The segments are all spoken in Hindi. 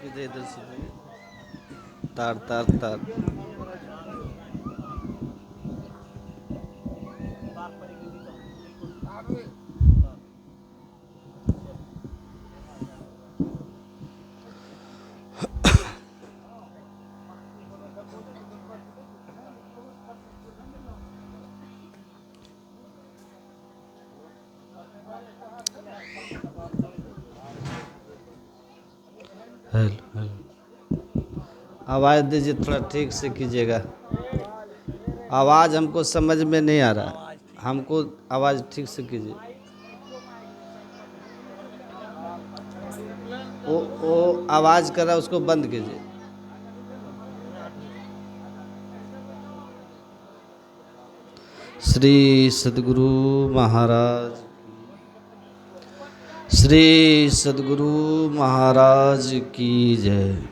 इधर इधर से तार तार तार हेलो हेलो आवाज़ दीजिए, थोड़ा ठीक से कीजिएगा। आवाज़ हमको समझ में नहीं आ रहा, हमको आवाज़ ठीक से कीजिए। वो आवाज़ कर रहा है, उसको बंद कीजिए। श्री सद्गुरु महाराज, श्री सद्गुरु महाराज की जय।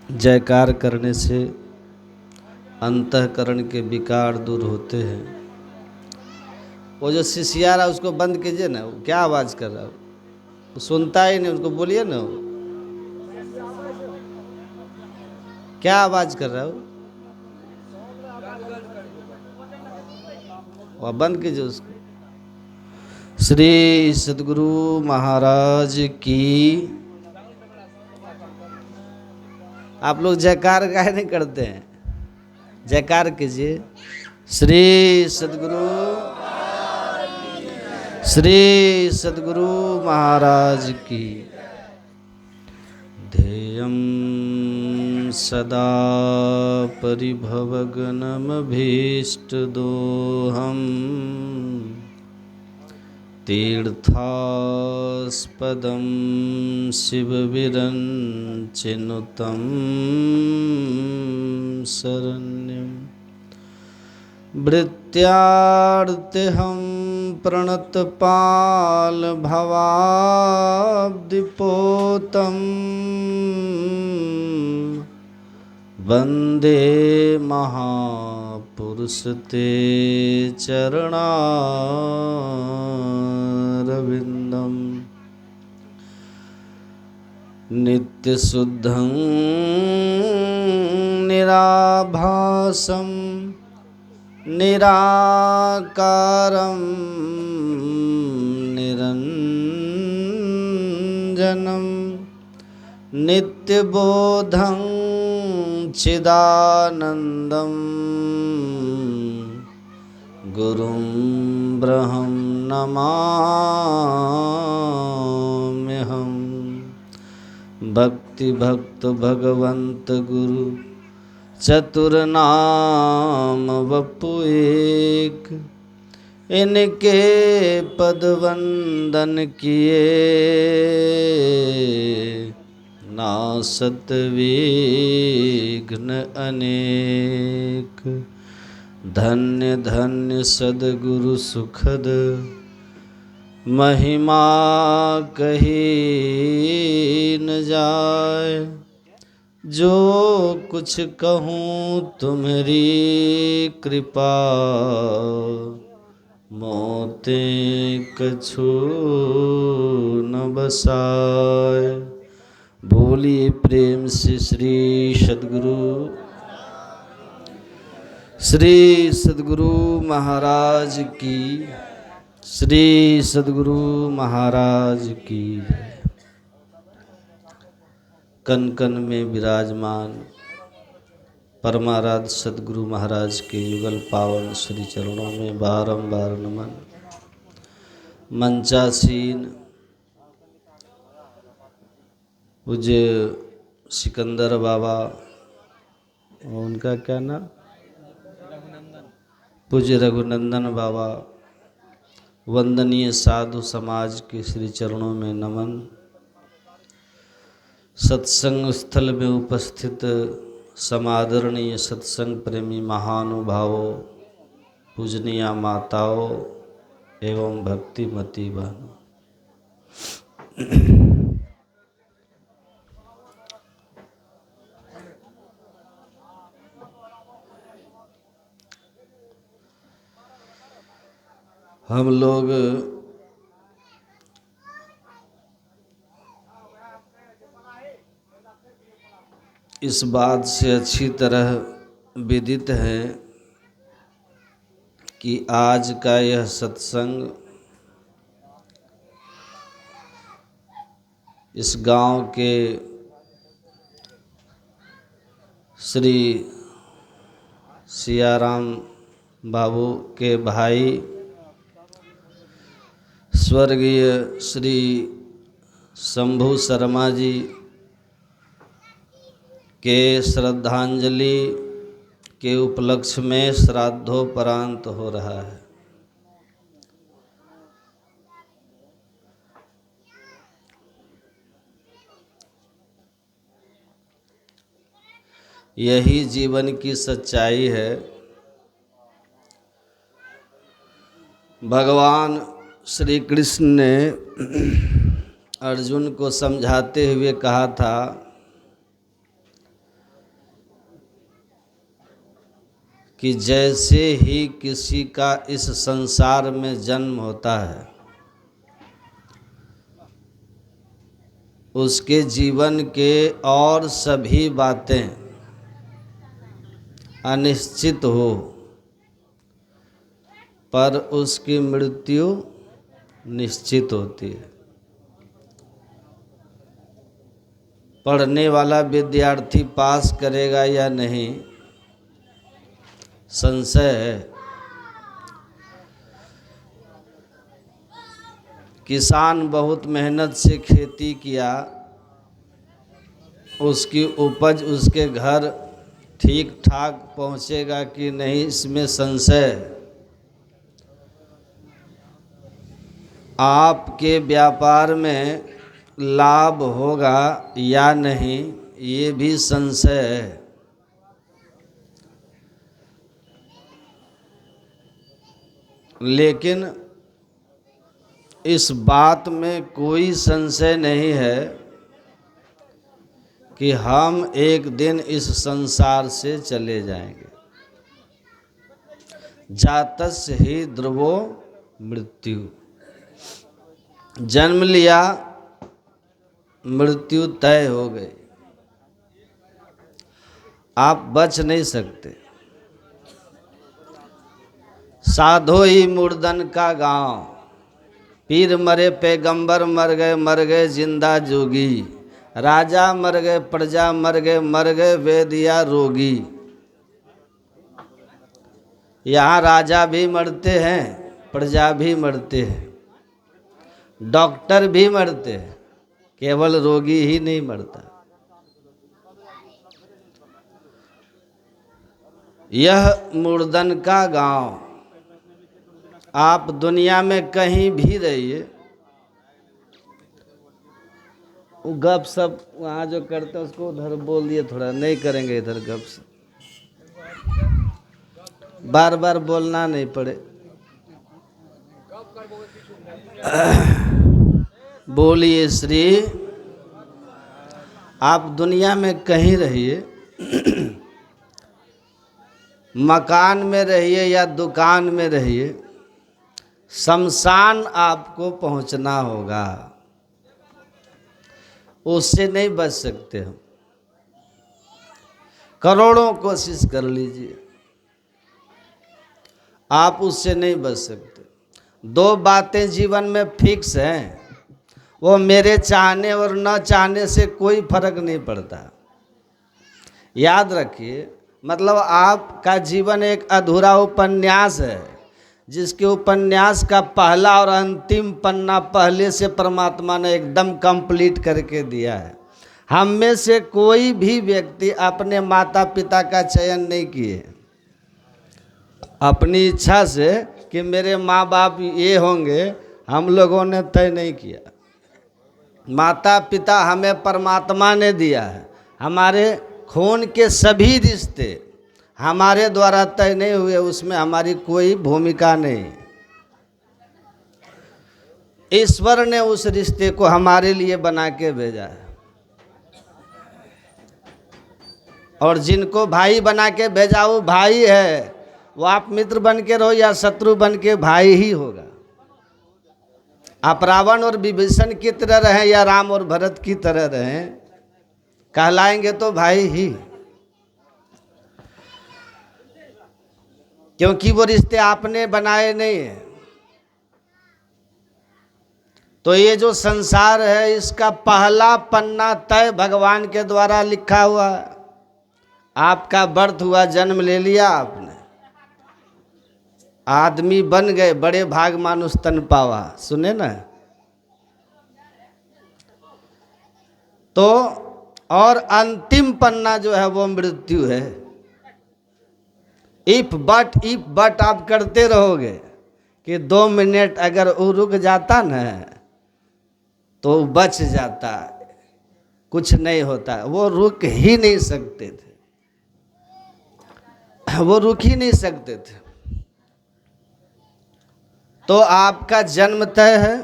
जयकार करने से अंतःकरण के विकार दूर होते हैं। वो जो शिष्या रहा उसको बंद कीजिए ना, वो क्या आवाज़ कर रहा है, वो सुनता ही नहीं, उसको बोलिए ना। क्या आवाज़ कर रहा है वो बंद कीजिए उसको। श्री सद्गुरु महाराज की। आप लोग जयकार काहे नहीं करते हैं? जयकार कीजिए। श्री सद्गुरु, श्री सद्गुरु महाराज की। ध्येयं सदा परिभवगणमभीष्टदोहम् तीर्थास्पदं शिवविरञ्चिनुतं शरण्यम्। भृत्यार्तिहं प्रणतपालभवाब्धिपोतं वन्दे महापुरुषते चरणारविन्दम्। नित्यशुद्धं निराभासं निराकारं निरञ्जनं नित्यबोधं चिदानन्दं गुरुं ब्रह्मं नमाम्यहम्। भक्ति भक्त भगवंत गुरु चतुरनाम वपु एक, इनके पद वंदन किए नासत विघ्न अनेक। धन्य धन्य सद्गुरु सुखद महिमा कही न जाय। जो कुछ कहूँ तुम्हारी कृपा, मोते कछु न बसाय। बोलिए प्रेम से श्री सद्गुरु, श्री सद्गुरु महाराज की, श्री सद्गुरु महाराज की। कन कन में विराजमान परमाराध्य सद्गुरु महाराज के युगल पावन श्री चरणों में बारंबार नमन। मंचासीन पूज्य सिकंदर बाबा, उनका क्या नाम, पूज्य रघुनंदन बाबा, वंदनीय साधु समाज के श्री चरणों में नमन। सत्संग स्थल में उपस्थित समादरणीय सत्संग प्रेमी महानुभावों, पूजनीय माताओं एवं भक्तिमती बहनों, हम लोग इस बात से अच्छी तरह विदित हैं कि आज का यह सत्संग इस गांव के श्री सियाराम बाबू के भाई स्वर्गीय श्री शंभू शर्मा जी के श्रद्धांजलि के उपलक्ष्य में श्राद्धोपरांत हो रहा है। यही जीवन की सच्चाई है। भगवान श्री कृष्ण ने अर्जुन को समझाते हुए कहा था कि जैसे ही किसी का इस संसार में जन्म होता है, उसके जीवन के और सभी बातें अनिश्चित हो, पर उसकी मृत्यु निश्चित होती है। पढ़ने वाला विद्यार्थी पास करेगा या नहीं, संशय है। किसान बहुत मेहनत से खेती किया, उसकी उपज उसके घर ठीक ठाक पहुंचेगा कि नहीं, इसमें संशय है। आपके व्यापार में लाभ होगा या नहीं, ये भी संशय है। लेकिन इस बात में कोई संशय नहीं है कि हम एक दिन इस संसार से चले जाएंगे। जातस्य ही ध्रुवो मृत्यु, जन्म लिया, मृत्यु तय हो गई, आप बच नहीं सकते। साधो ही मुर्दन का गांव, पीर मरे पैगंबर मर गए जिंदा जोगी, राजा मर गए प्रजा मर गए वेद या रोगी। यहाँ राजा भी मरते हैं, प्रजा भी मरते हैं, डॉक्टर भी मरते हैं, केवल रोगी ही नहीं मरता। यह मुर्दन का गांव, आप दुनिया में कहीं भी रहिए, वो गप सब वहाँ जो करते हैं उसको उधर बोल दिए, थोड़ा नहीं करेंगे इधर गप सब, बार बार बोलना नहीं पड़े। बोलिए श्री। आप दुनिया में कहीं रहिए, मकान में रहिए या दुकान में रहिए, शमशान आपको पहुंचना होगा, उससे नहीं बच सकते हम। करोड़ों कोशिश कर लीजिए, आप उससे नहीं बच सकते। दो बातें जीवन में फिक्स हैं, वो मेरे चाहने और न चाहने से कोई फर्क नहीं पड़ता। याद रखिए, मतलब आपका जीवन एक अधूरा उपन्यास है, जिसके उपन्यास का पहला और अंतिम पन्ना पहले से परमात्मा ने एकदम कंप्लीट करके दिया है। हम में से कोई भी व्यक्ति अपने माता पिता का चयन नहीं किए अपनी इच्छा से कि मेरे माँ बाप ये होंगे, हम लोगों ने तय नहीं किया। माता पिता हमें परमात्मा ने दिया है। हमारे खून के सभी रिश्ते हमारे द्वारा तय नहीं हुए, उसमें हमारी कोई भूमिका नहीं। ईश्वर ने उस रिश्ते को हमारे लिए बना के भेजा है, और जिनको भाई बना के भेजा वो भाई है। वो आप मित्र बन के रहो या शत्रु बन के, भाई ही होगा। आप रावण और विभीषण की तरह रहें या राम और भरत की तरह रहें, कहलाएंगे तो भाई ही, क्योंकि वो रिश्ते आपने बनाए नहीं हैं। तो ये जो संसार है इसका पहला पन्ना तय भगवान के द्वारा लिखा हुआ है। आपका बर्थ हुआ, जन्म ले लिया आपने, आदमी बन गए, बड़े भाग मानुष तन पावा, सुने ना। तो और अंतिम पन्ना जो है वो मृत्यु है। इफ बट आप करते रहोगे कि 2 मिनट अगर वो रुक जाता ना तो बच जाता, कुछ नहीं होता। वो रुक ही नहीं सकते थे, वो रुक ही नहीं सकते थे। तो आपका जन्म तय है,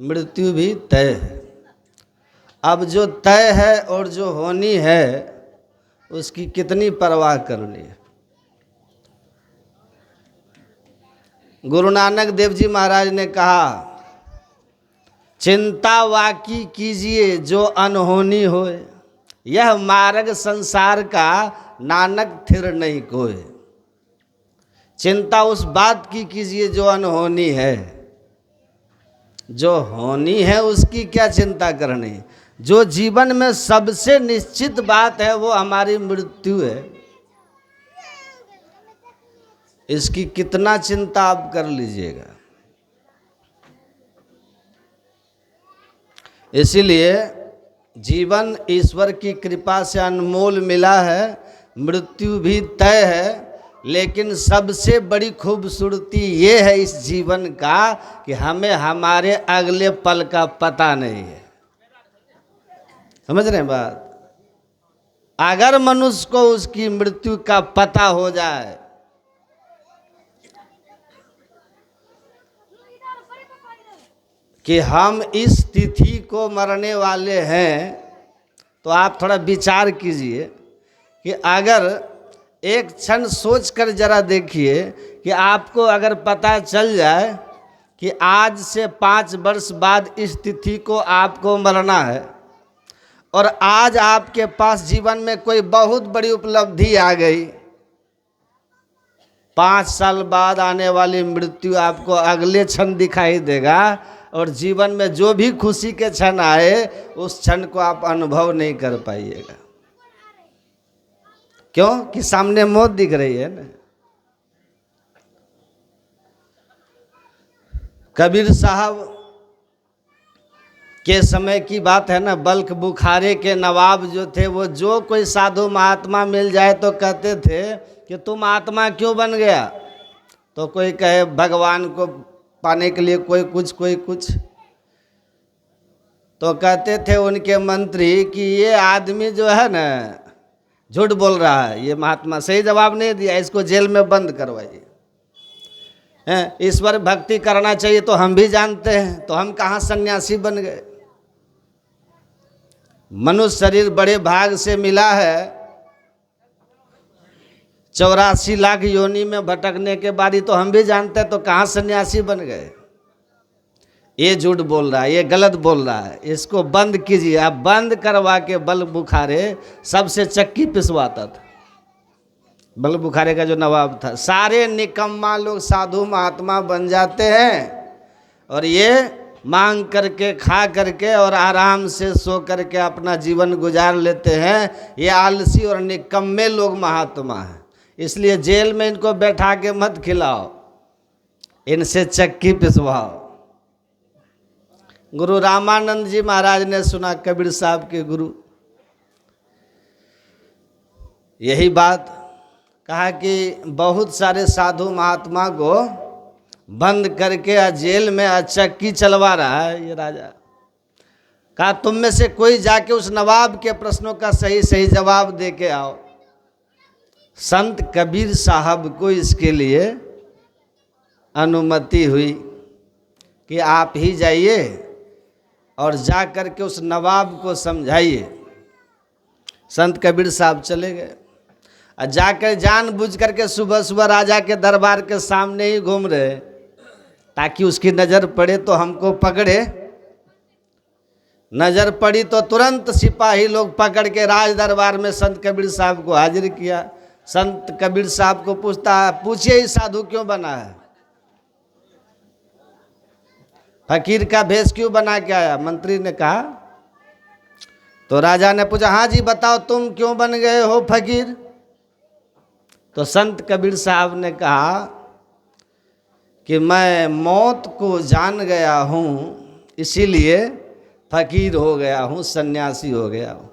मृत्यु भी तय है। अब जो तय है और जो होनी है उसकी कितनी परवाह करनी है। गुरु नानक देव जी महाराज ने कहा, चिंता वाकी कीजिए जो अनहोनी होए, यह मार्ग संसार का नानक थिर नहीं कोय। चिंता उस बात की कीजिए जो अनहोनी है, जो होनी है उसकी क्या चिंता करनी। जो जीवन में सबसे निश्चित बात है वो हमारी मृत्यु है, इसकी कितना चिंता आप कर लीजिएगा। इसीलिए जीवन ईश्वर की कृपा से अनमोल मिला है, मृत्यु भी तय है। लेकिन सबसे बड़ी खूबसूरती ये है इस जीवन का कि हमें हमारे अगले पल का पता नहीं है। समझ रहे हैं बात। अगर मनुष्य को उसकी मृत्यु का पता हो जाए कि हम इस तिथि को मरने वाले हैं, तो आप थोड़ा विचार कीजिए कि अगर एक क्षण सोच कर जरा देखिए कि आपको अगर पता चल जाए कि आज से 5 वर्ष बाद इस तिथि को आपको मरना है, और आज आपके पास जीवन में कोई बहुत बड़ी उपलब्धि आ गई, 5 साल बाद आने वाली मृत्यु आपको अगले क्षण दिखाई देगा, और जीवन में जो भी खुशी के क्षण आए उस क्षण को आप अनुभव नहीं कर पाइएगा। क्यों? कि सामने मौत दिख रही है ना। कबीर साहब के समय की बात है ना, बल्ख बुखारे के नवाब जो थे, वो जो कोई साधु महात्मा मिल जाए तो कहते थे कि तुम आत्मा क्यों बन गया। तो कोई कहे भगवान को पाने के लिए, कोई कुछ। तो कहते थे उनके मंत्री कि ये आदमी जो है ना झूठ बोल रहा है, ये महात्मा सही जवाब नहीं दिया, इसको जेल में बंद करवाइए। ईश्वर भक्ति करना चाहिए तो हम भी जानते हैं, तो हम कहाँ सन्यासी बन गए। मनुष्य शरीर बड़े भाग से मिला है, 84 लाख योनि में भटकने के बाद ही तो हम भी जानते हैं, तो कहाँ सन्यासी बन गए। ये झूठ बोल रहा है, ये गलत बोल रहा है, इसको बंद कीजिए। आप बंद करवा के बल बुखारे सबसे चक्की पिसवाता था। बल बुखारे का जो नवाब था, सारे निकम्मा लोग साधु महात्मा बन जाते हैं, और ये मांग करके, खा करके और आराम से सो करके अपना जीवन गुजार लेते हैं। ये आलसी और निकम्मे लोग महात्मा हैं। इसलिए जेल में इनको बैठा के मत खिलाओ, इनसे चक्की पिसवाओ। गुरु रामानंद जी महाराज ने सुना, कबीर साहब के गुरु, यही बात कहा कि बहुत सारे साधु महात्मा को बंद करके जेल में चक्की चलवा रहा है ये राजा। कहा तुम में से कोई जाके उस नवाब के प्रश्नों का सही सही जवाब दे के आओ। संत कबीर साहब को इसके लिए अनुमति हुई कि आप ही जाइए और जा कर के उस नवाब को समझाइए। संत कबीर साहब चले गए और जाकर जानबूझ करके सुबह सुबह राजा के दरबार के सामने ही घूम रहे, ताकि उसकी नज़र पड़े तो हमको पकड़े। नज़र पड़ी तो तुरंत सिपाही लोग पकड़ के राज दरबार में संत कबीर साहब को हाजिर किया। संत कबीर साहब को पूछिए इस साधु क्यों बना है, फकीर का भेष क्यों बना के आया। मंत्री ने कहा, तो राजा ने पूछा, हाँ जी बताओ तुम क्यों बन गए हो फकीर। तो संत कबीर साहब ने कहा कि मैं मौत को जान गया हूँ, इसीलिए फकीर हो गया हूँ, सन्यासी हो गया हूँ।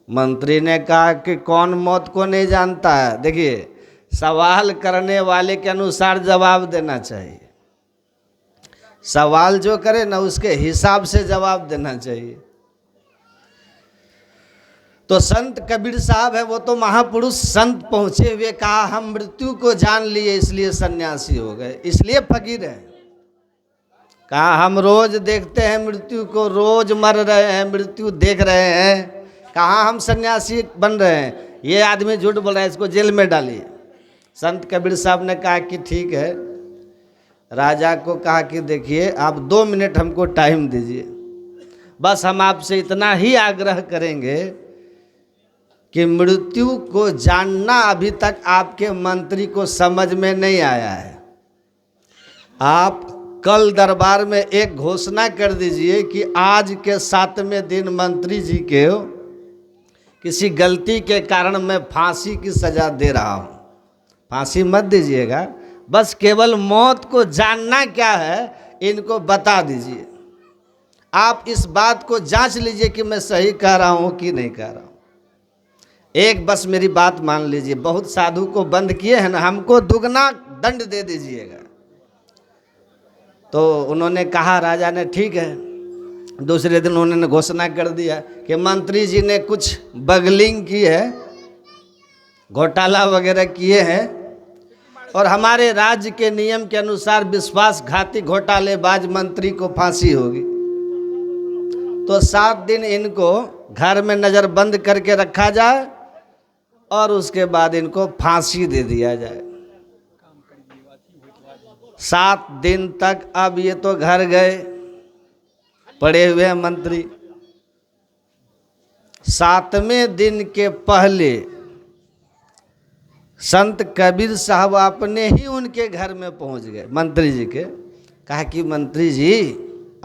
मंत्री ने कहा कि कौन मौत को नहीं जानता है। देखिए, सवाल करने वाले के अनुसार जवाब देना चाहिए। सवाल जो करे ना उसके हिसाब से जवाब देना चाहिए। तो संत कबीर साहब है, वो तो महापुरुष संत पहुंचे हुए, कहा हम मृत्यु को जान लिए इसलिए सन्यासी हो गए, इसलिए फकीर है। कहा हम रोज देखते हैं मृत्यु को, रोज मर रहे हैं, मृत्यु देख रहे हैं, कहाँ हम सन्यासी बन रहे हैं। ये आदमी झूठ बोल रहा है, इसको जेल में डालिए। संत कबीर साहब ने कहा कि ठीक है। राजा को कहा कि देखिए आप 2 मिनट हमको टाइम दीजिए, बस हम आपसे इतना ही आग्रह करेंगे कि मृत्यु को जानना अभी तक आपके मंत्री को समझ में नहीं आया है। आप कल दरबार में एक घोषणा कर दीजिए कि आज के 7वें दिन मंत्री जी के किसी गलती के कारण मैं फांसी की सज़ा दे रहा हूँ। फांसी मत दीजिएगा, बस केवल मौत को जानना क्या है इनको बता दीजिए। आप इस बात को जांच लीजिए कि मैं सही कह रहा हूँ कि नहीं कह रहा हूँ। एक बस मेरी बात मान लीजिए, बहुत साधु को बंद किए हैं ना, हमको दुगना दंड दे दीजिएगा। तो उन्होंने कहा, राजा ने ठीक है। दूसरे दिन उन्होंने घोषणा कर दिया कि मंत्री जी ने कुछ बगलिंग की है, घोटाला वगैरह किए हैं, और हमारे राज्य के नियम के अनुसार विश्वासघाती घोटालेबाज मंत्री को फांसी होगी। तो 7 दिन इनको घर में नज़र बंद करके रखा जाए और उसके बाद इनको फांसी दे दिया जाए। 7 दिन तक अब ये तो घर गए, पड़े हुए हैं मंत्री। 7वें दिन के पहले संत कबीर साहब अपने ही उनके घर में पहुंच गए मंत्री जी के। कहा कि मंत्री जी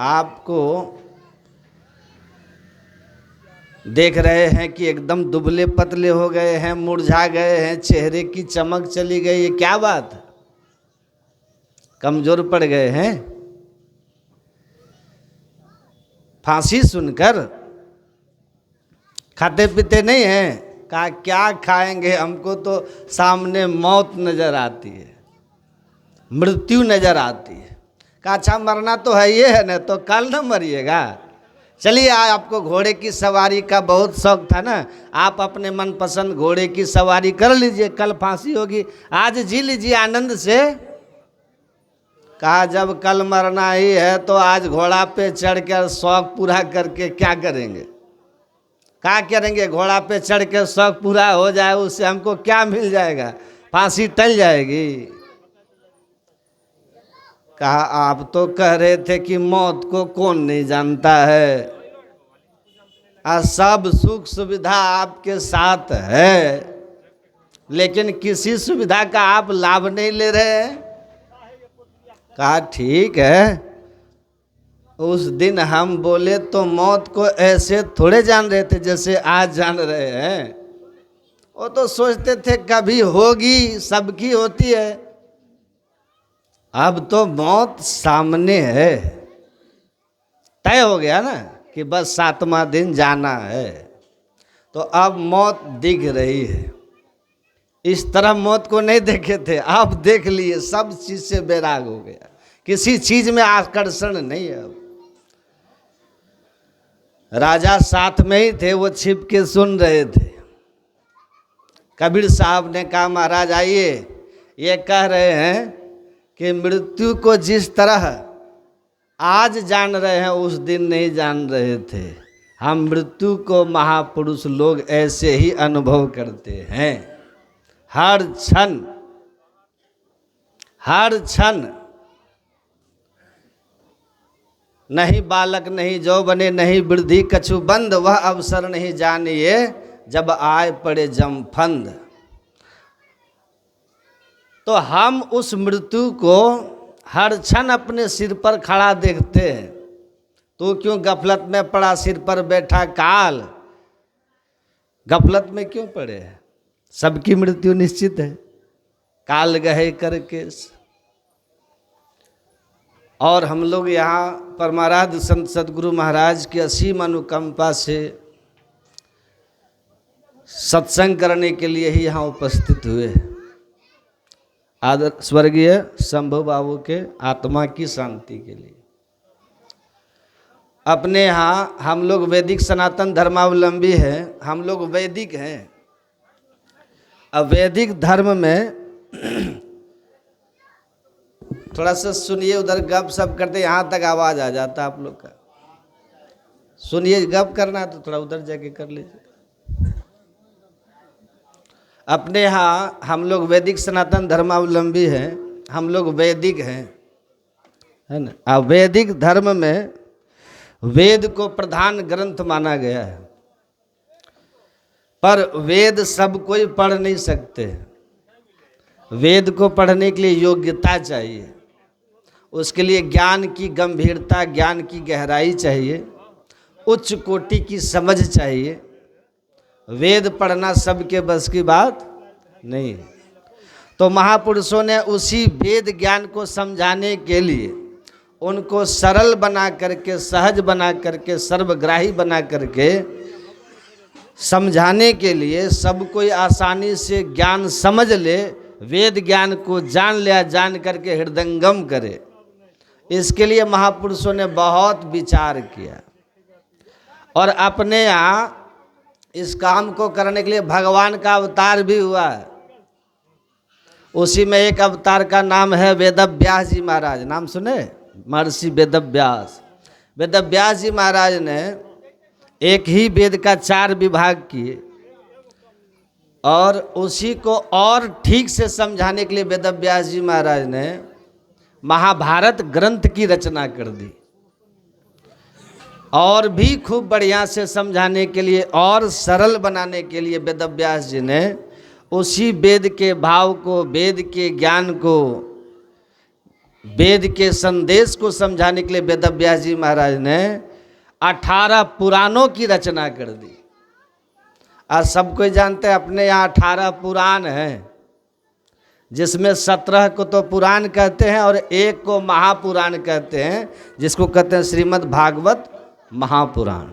आपको देख रहे हैं कि एकदम दुबले पतले हो गए हैं, मुरझा गए हैं, चेहरे की चमक चली गई, ये क्या बात है, कमजोर पड़ गए हैं। फांसी सुनकर खाते पीते नहीं हैं। कहा क्या खाएंगे, हमको तो सामने मौत नजर आती है, मृत्यु नजर आती है। कहा अच्छा मरना तो है ये है ना, तो कल न मरिएगा। चलिए आपको घोड़े की सवारी का बहुत शौक था ना, आप अपने मनपसंद घोड़े की सवारी कर लीजिए, कल फांसी होगी, आज जी लीजिए आनंद से। कहा जब कल मरना ही है तो आज घोड़ा पे चढ़कर शौक पूरा करके क्या करेंगे। क्या करेंगे, घोड़ा पे चढ़ के शौक पूरा हो जाए उससे हमको क्या मिल जाएगा, फांसी टल जाएगी। कहा आप तो कह रहे थे कि मौत को कौन नहीं जानता है, सब सुख सुविधा आपके साथ है, लेकिन किसी सुविधा का आप लाभ नहीं ले रहे हैं। कहा ठीक है, उस दिन हम बोले तो मौत को ऐसे थोड़े जान रहे थे जैसे आज जान रहे हैं। वो तो सोचते थे कभी होगी, सबकी होती है, अब तो मौत सामने है, तय हो गया ना कि बस 7वां दिन जाना है। तो अब मौत दिख रही है। इस तरह मौत को नहीं देखे थे, आप देख लिए, सब चीज से बैराग हो गया, किसी चीज में आकर्षण नहीं है। अब राजा साथ में ही थे, वो छिप के सुन रहे थे। कबीर साहब ने कहा महाराज आइए, ये कह रहे हैं कि मृत्यु को जिस तरह आज जान रहे हैं उस दिन नहीं जान रहे थे। हम मृत्यु को महापुरुष लोग ऐसे ही अनुभव करते हैं, हर क्षण नहीं बालक नहीं जौबने नहीं वृद्धि कछु बंद, वह अवसर नहीं जानिए जब आए पड़े जमफंद। तो हम उस मृत्यु को हर क्षण अपने सिर पर खड़ा देखते हैं। तू क्यों गफलत में पड़ा, सिर पर बैठा काल, गफलत में क्यों पड़े? सबकी मृत्यु निश्चित है, काल गहे करके। और हम लोग यहाँ परमाराध्य संत सदगुरु महाराज की असीम अनुकंपा से सत्संग करने के लिए ही यहाँ उपस्थित हुए। आदर स्वर्गीय शंभू बाबू के आत्मा की शांति के लिए। अपने यहाँ हम लोग वैदिक सनातन धर्मावलंबी हैं, हम लोग वैदिक हैं। अब वैदिक धर्म में थोड़ा सा सुनिए, उधर गप सप करते यहाँ तक आवाज़ आ जाता है आप लोग का। सुनिए, गप करना है तो थोड़ा उधर जाके कर लीजिए। अपने यहाँ हम लोग वैदिक सनातन धर्मावलंबी हैं, हम लोग वैदिक हैं, है ना। अब वैदिक धर्म में वेद को प्रधान ग्रंथ माना गया है, पर वेद सब कोई पढ़ नहीं सकते। वेद को पढ़ने के लिए योग्यता चाहिए, उसके लिए ज्ञान की गंभीरता, ज्ञान की गहराई चाहिए, उच्च कोटि की समझ चाहिए। वेद पढ़ना सबके बस की बात नहीं है। तो महापुरुषों ने उसी वेद ज्ञान को समझाने के लिए उनको सरल बना करके, सहज बना करके, सर्वग्राही बना करके समझाने के लिए, सब कोई आसानी से ज्ञान समझ ले, वेद ज्ञान को जान लिया, जान करके हृदयंगम करे, इसके लिए महापुरुषों ने बहुत विचार किया। और अपने यहाँ इस काम को करने के लिए भगवान का अवतार भी हुआ है। उसी में एक अवतार का नाम है वेदव्यास जी महाराज। नाम सुने? महर्षि वेदव्यास। वेदव्यास जी महाराज ने एक ही वेद का 4 विभाग किए, और उसी को और ठीक से समझाने के लिए वेदव्यास जी महाराज ने महाभारत ग्रंथ की रचना कर दी। और भी खूब बढ़िया से समझाने के लिए और सरल बनाने के लिए वेदव्यास जी ने उसी वेद के भाव को, वेद के ज्ञान को, वेद के संदेश को समझाने के लिए वेदव्यास जी महाराज ने 18 पुराणों की रचना कर दी। आज सब कोई जानते हैं अपने यहाँ 18 पुराण हैं, जिसमें 17 को तो पुराण कहते हैं और एक को महापुराण कहते हैं, जिसको कहते हैं श्रीमद् भागवत महापुराण।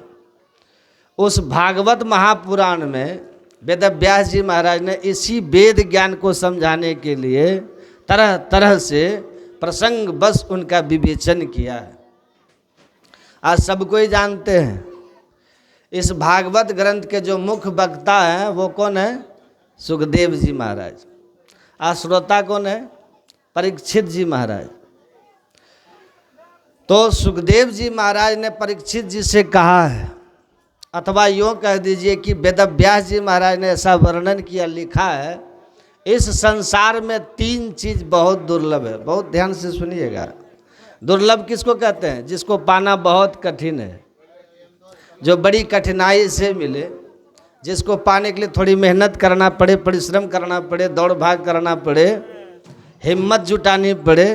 उस भागवत महापुराण में वेदव्यास जी महाराज ने इसी वेद ज्ञान को समझाने के लिए तरह तरह से प्रसंग बस उनका विवेचन किया है। आज सब कोई जानते हैं इस भागवत ग्रंथ के जो मुख्य वक्ता हैं वो कौन है? सुखदेव जी महाराज। आज श्रोता कौन है? परीक्षित जी महाराज। तो सुखदेव जी महाराज ने परीक्षित जी से कहा है, अथवा यूँ कह दीजिए कि वेदव्यास जी महाराज ने ऐसा वर्णन किया, लिखा है, इस संसार में 3 चीज़ बहुत दुर्लभ है। बहुत ध्यान से सुनिएगा। दुर्लभ किसको कहते हैं? जिसको पाना बहुत कठिन है, जो बड़ी कठिनाई से मिले, जिसको पाने के लिए थोड़ी मेहनत करना पड़े, परिश्रम करना पड़े, दौड़ भाग करना पड़े, हिम्मत जुटानी पड़े,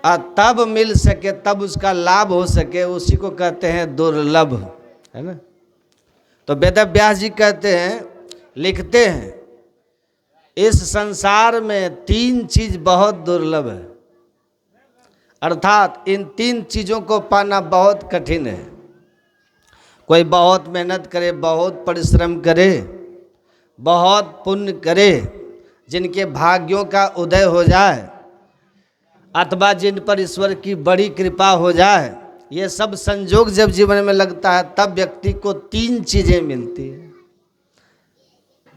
और तब मिल सके, तब उसका लाभ हो सके, उसी को कहते हैं दुर्लभ, है ना। तो वेदव्यास जी कहते हैं, लिखते हैं, इस संसार में 3 चीज़ बहुत दुर्लभ है, अर्थात इन 3 चीज़ों को पाना बहुत कठिन है। कोई बहुत मेहनत करे, बहुत परिश्रम करे, बहुत पुण्य करे, जिनके भाग्यों का उदय हो जाए, अथवा जिन पर ईश्वर की बड़ी कृपा हो जाए, ये सब संजोग जब जीवन में लगता है, तब व्यक्ति को 3 चीज़ें मिलती हैं।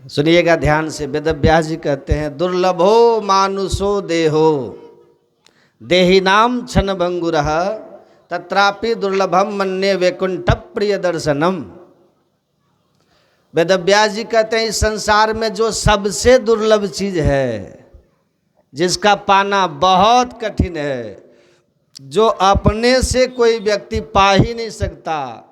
सुनिएगा ध्यान से। वेदव्यास जी कहते हैं, दुर्लभो मानुषो देहो देहिनाम क्षण भंगुरः तत्रापि दुर्लभम मन्ये वैकुंठ प्रिय दर्शनम। वेदव्यास जी कहते हैं, इस संसार में जो सबसे दुर्लभ चीज़ है, जिसका पाना बहुत कठिन है, जो अपने से कोई व्यक्ति पा ही नहीं सकता,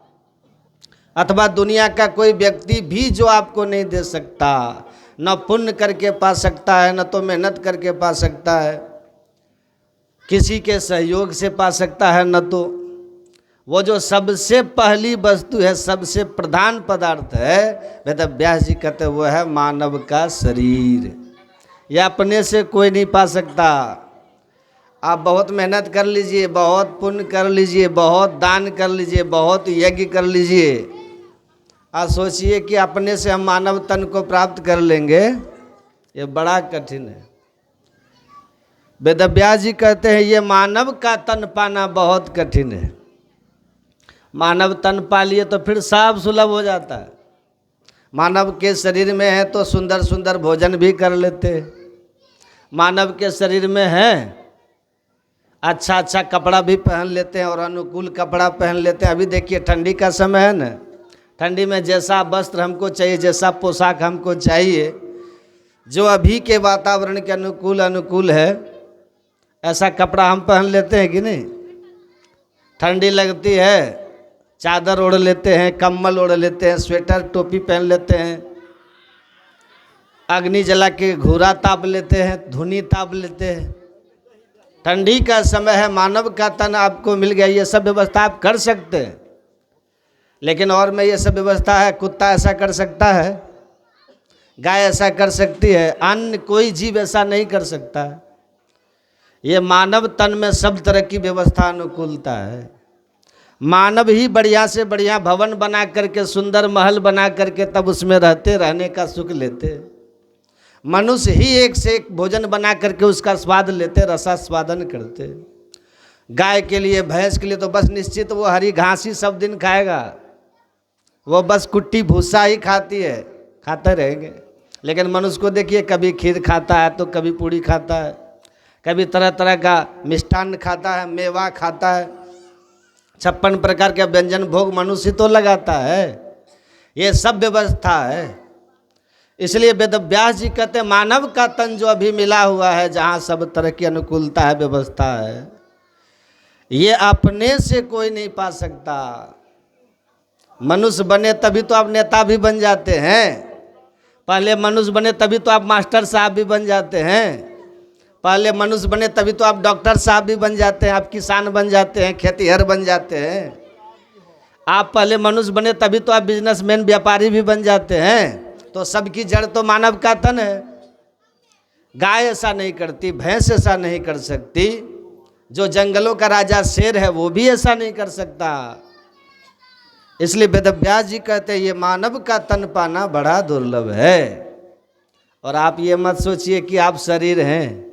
अथवा दुनिया का कोई व्यक्ति भी जो आपको नहीं दे सकता, न पुण्य करके पा सकता है, न तो मेहनत करके पा सकता है, किसी के सहयोग से पा सकता है, न तो वो जो सबसे पहली वस्तु है, सबसे प्रधान पदार्थ है, वेद व्यास जी कहते हैं वो है मानव का शरीर। यह अपने से कोई नहीं पा सकता। आप बहुत मेहनत कर लीजिए, बहुत पुण्य कर लीजिए, बहुत दान कर लीजिए, बहुत यज्ञ कर लीजिए, आप सोचिए कि अपने से हम मानव तन को प्राप्त कर लेंगे, ये बड़ा कठिन है। वेद व्यास जी कहते हैं ये मानव का तन पाना बहुत कठिन है। मानव तन पा लिए तो फिर सब सुलभ हो जाता है। मानव के शरीर में है तो सुंदर सुंदर भोजन भी कर लेते हैं, मानव के शरीर में है अच्छा अच्छा कपड़ा भी पहन लेते हैं और अनुकूल कपड़ा पहन लेते हैं। अभी देखिए ठंडी का समय है ना, ठंडी में जैसा वस्त्र हमको चाहिए, जैसा पोशाक हमको चाहिए, जो अभी के वातावरण के अनुकूल है, ऐसा कपड़ा हम पहन लेते हैं कि नहीं। ठंडी लगती है, चादर ओढ़ लेते हैं, कम्बल ओढ़ लेते हैं, स्वेटर टोपी पहन लेते हैं, अग्नि जला के घूरा ताप लेते हैं, धुनी ताप लेते हैं। ठंडी का समय है, मानव का तन आपको मिल गया, ये सब व्यवस्था आप कर सकते हैं। लेकिन और में ये सब व्यवस्था है, कुत्ता ऐसा कर सकता है, गाय ऐसा कर सकती है, अन्य कोई जीव ऐसा नहीं कर सकता। ये मानव तन में सब तरह की व्यवस्था अनुकूलता है। मानव ही बढ़िया से बढ़िया भवन बना करके, सुंदर महल बना करके तब उसमें रहते, रहने का सुख लेते। मनुष्य ही एक से एक भोजन बना करके उसका स्वाद लेते, रसास्वादन करते। गाय के लिए, भैंस के लिए तो बस निश्चित वो हरी घास ही सब दिन खाएगा, वो बस कुट्टी भूसा ही खाती है, खाते रहेंगे। लेकिन मनुष्य को देखिए, कभी खीर खाता है तो कभी पूड़ी खाता है, कभी तरह तरह का मिष्ठान्न खाता है, मेवा खाता है, 56 प्रकार के व्यंजन भोग मनुष्य तो लगाता है। ये सब व्यवस्था है। इसलिए वेद व्यास जी कहते हैं मानव का तन जो अभी मिला हुआ है, जहाँ सब तरह की अनुकूलता है, व्यवस्था है, ये अपने से कोई नहीं पा सकता। मनुष्य बने तभी तो आप नेता भी बन जाते हैं, पहले मनुष्य बने तभी तो आप मास्टर साहब भी बन जाते हैं, पहले मनुष्य बने तभी तो आप डॉक्टर साहब भी बन जाते हैं, आप किसान बन जाते हैं, खेतीहर बन जाते हैं। आप पहले मनुष्य बने तभी तो आप बिजनेसमैन, व्यापारी भी बन जाते हैं। तो सबकी जड़ तो मानव का तन है। गाय ऐसा नहीं करती, भैंस ऐसा नहीं कर सकती, जो जंगलों का राजा शेर है वो भी ऐसा नहीं कर सकता। इसलिए वेद व्यास जी कहते हैं ये मानव का तन पाना बड़ा दुर्लभ है। और आप ये मत सोचिए कि आप शरीर हैं,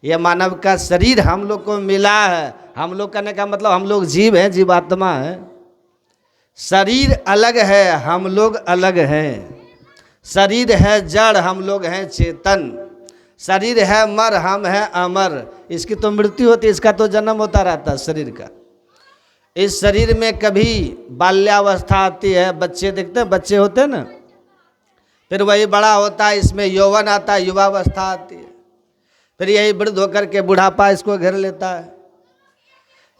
ये मानव का शरीर हम लोग को मिला है। हम लोग कहने का मतलब हम लोग जीव हैं, जीवात्मा हैं। शरीर अलग है, हम लोग अलग हैं। शरीर है जड़, हम लोग हैं चेतन। शरीर है मर, हम हैं अमर। इसकी तो मृत्यु होती है, इसका तो जन्म होता रहता है शरीर का। इस शरीर में कभी बाल्यावस्था आती है, बच्चे देखते हैं, बच्चे होते हैं ना, फिर वही बड़ा होता है, इसमें यौवन आता है, युवावस्था आती है, फिर यही वृद्ध होकर के बुढ़ापा इसको घेर लेता है।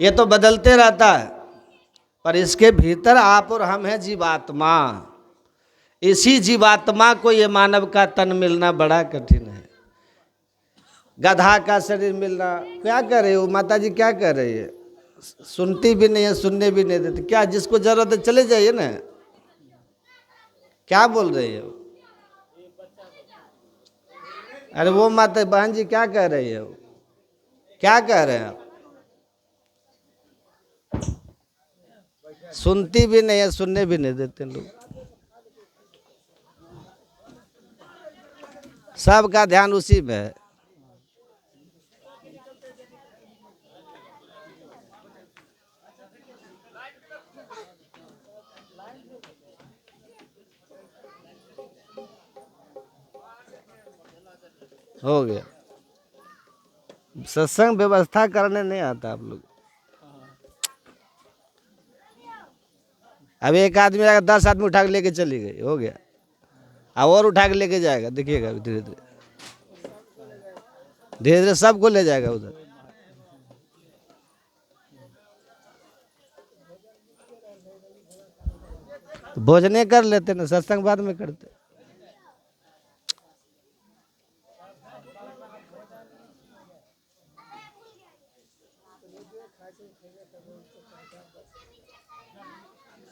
ये तो बदलते रहता है, पर इसके भीतर आप और हम हैं जीवात्मा। इसी जीवात्मा को ये मानव का तन मिलना बड़ा कठिन है। गधा का शरीर मिलना, क्या कर रहे हो माता जी, क्या कर रही है? सुनती भी नहीं है, सुनने भी नहीं देती। क्या जिसको जरूरत है चले जाइए ना। क्या बोल रही है? अरे वो माता बहन जी क्या कह रही है? क्या कह रहे हैं आप? सुनती भी नहीं है, सुनने भी नहीं देते लोग। सबका ध्यान उसी में है। हो गया। सत्संग व्यवस्था करने नहीं आता आप लोग। अब एक आदमी अगर 10 आदमी उठा के लेके चली गई, हो गया। अब और उठा के लेके जाएगा, देखिएगा धीरे धीरे धीरे धीरे सबको ले जाएगा उधर। भोजने कर लेते ना, सत्संग बाद में करते।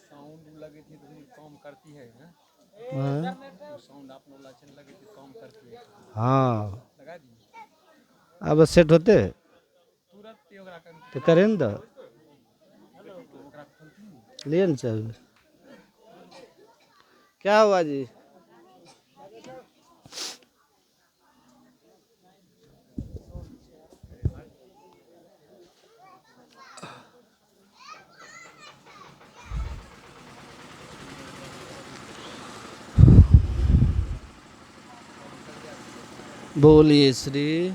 साउंड लगी थी तो काम करती है ना? हाँ साउंड आप लोग लाचन लगी थी काम करती है। हाँ, लगा दी अब सेट होते तुरंत ही ओकरा कर तो करें न, तो ओकरा खोलती लिए न चाहिए। क्या हुआ जी? बोलिए श्री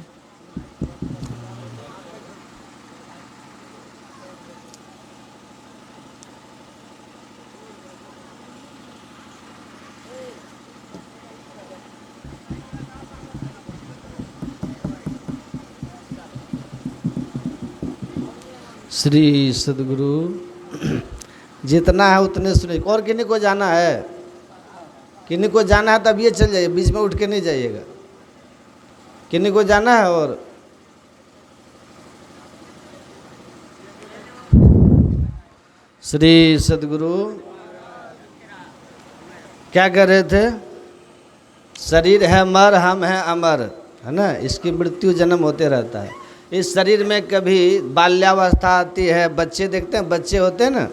श्री सदगुरु। जितना है उतने सुने। और किन्हीं को जाना है, किन्हीं को जाना है तब ये चल जाइए, बीच में उठ के नहीं जाइएगा। किन्हीं को जाना है और श्री सदगुरु क्या कर रहे थे? शरीर है मर, हम हैं अमर, है ना। इसकी मृत्यु जन्म होते रहता है। इस शरीर में कभी बाल्यावस्था आती है, बच्चे देखते हैं, बच्चे होते हैं ना,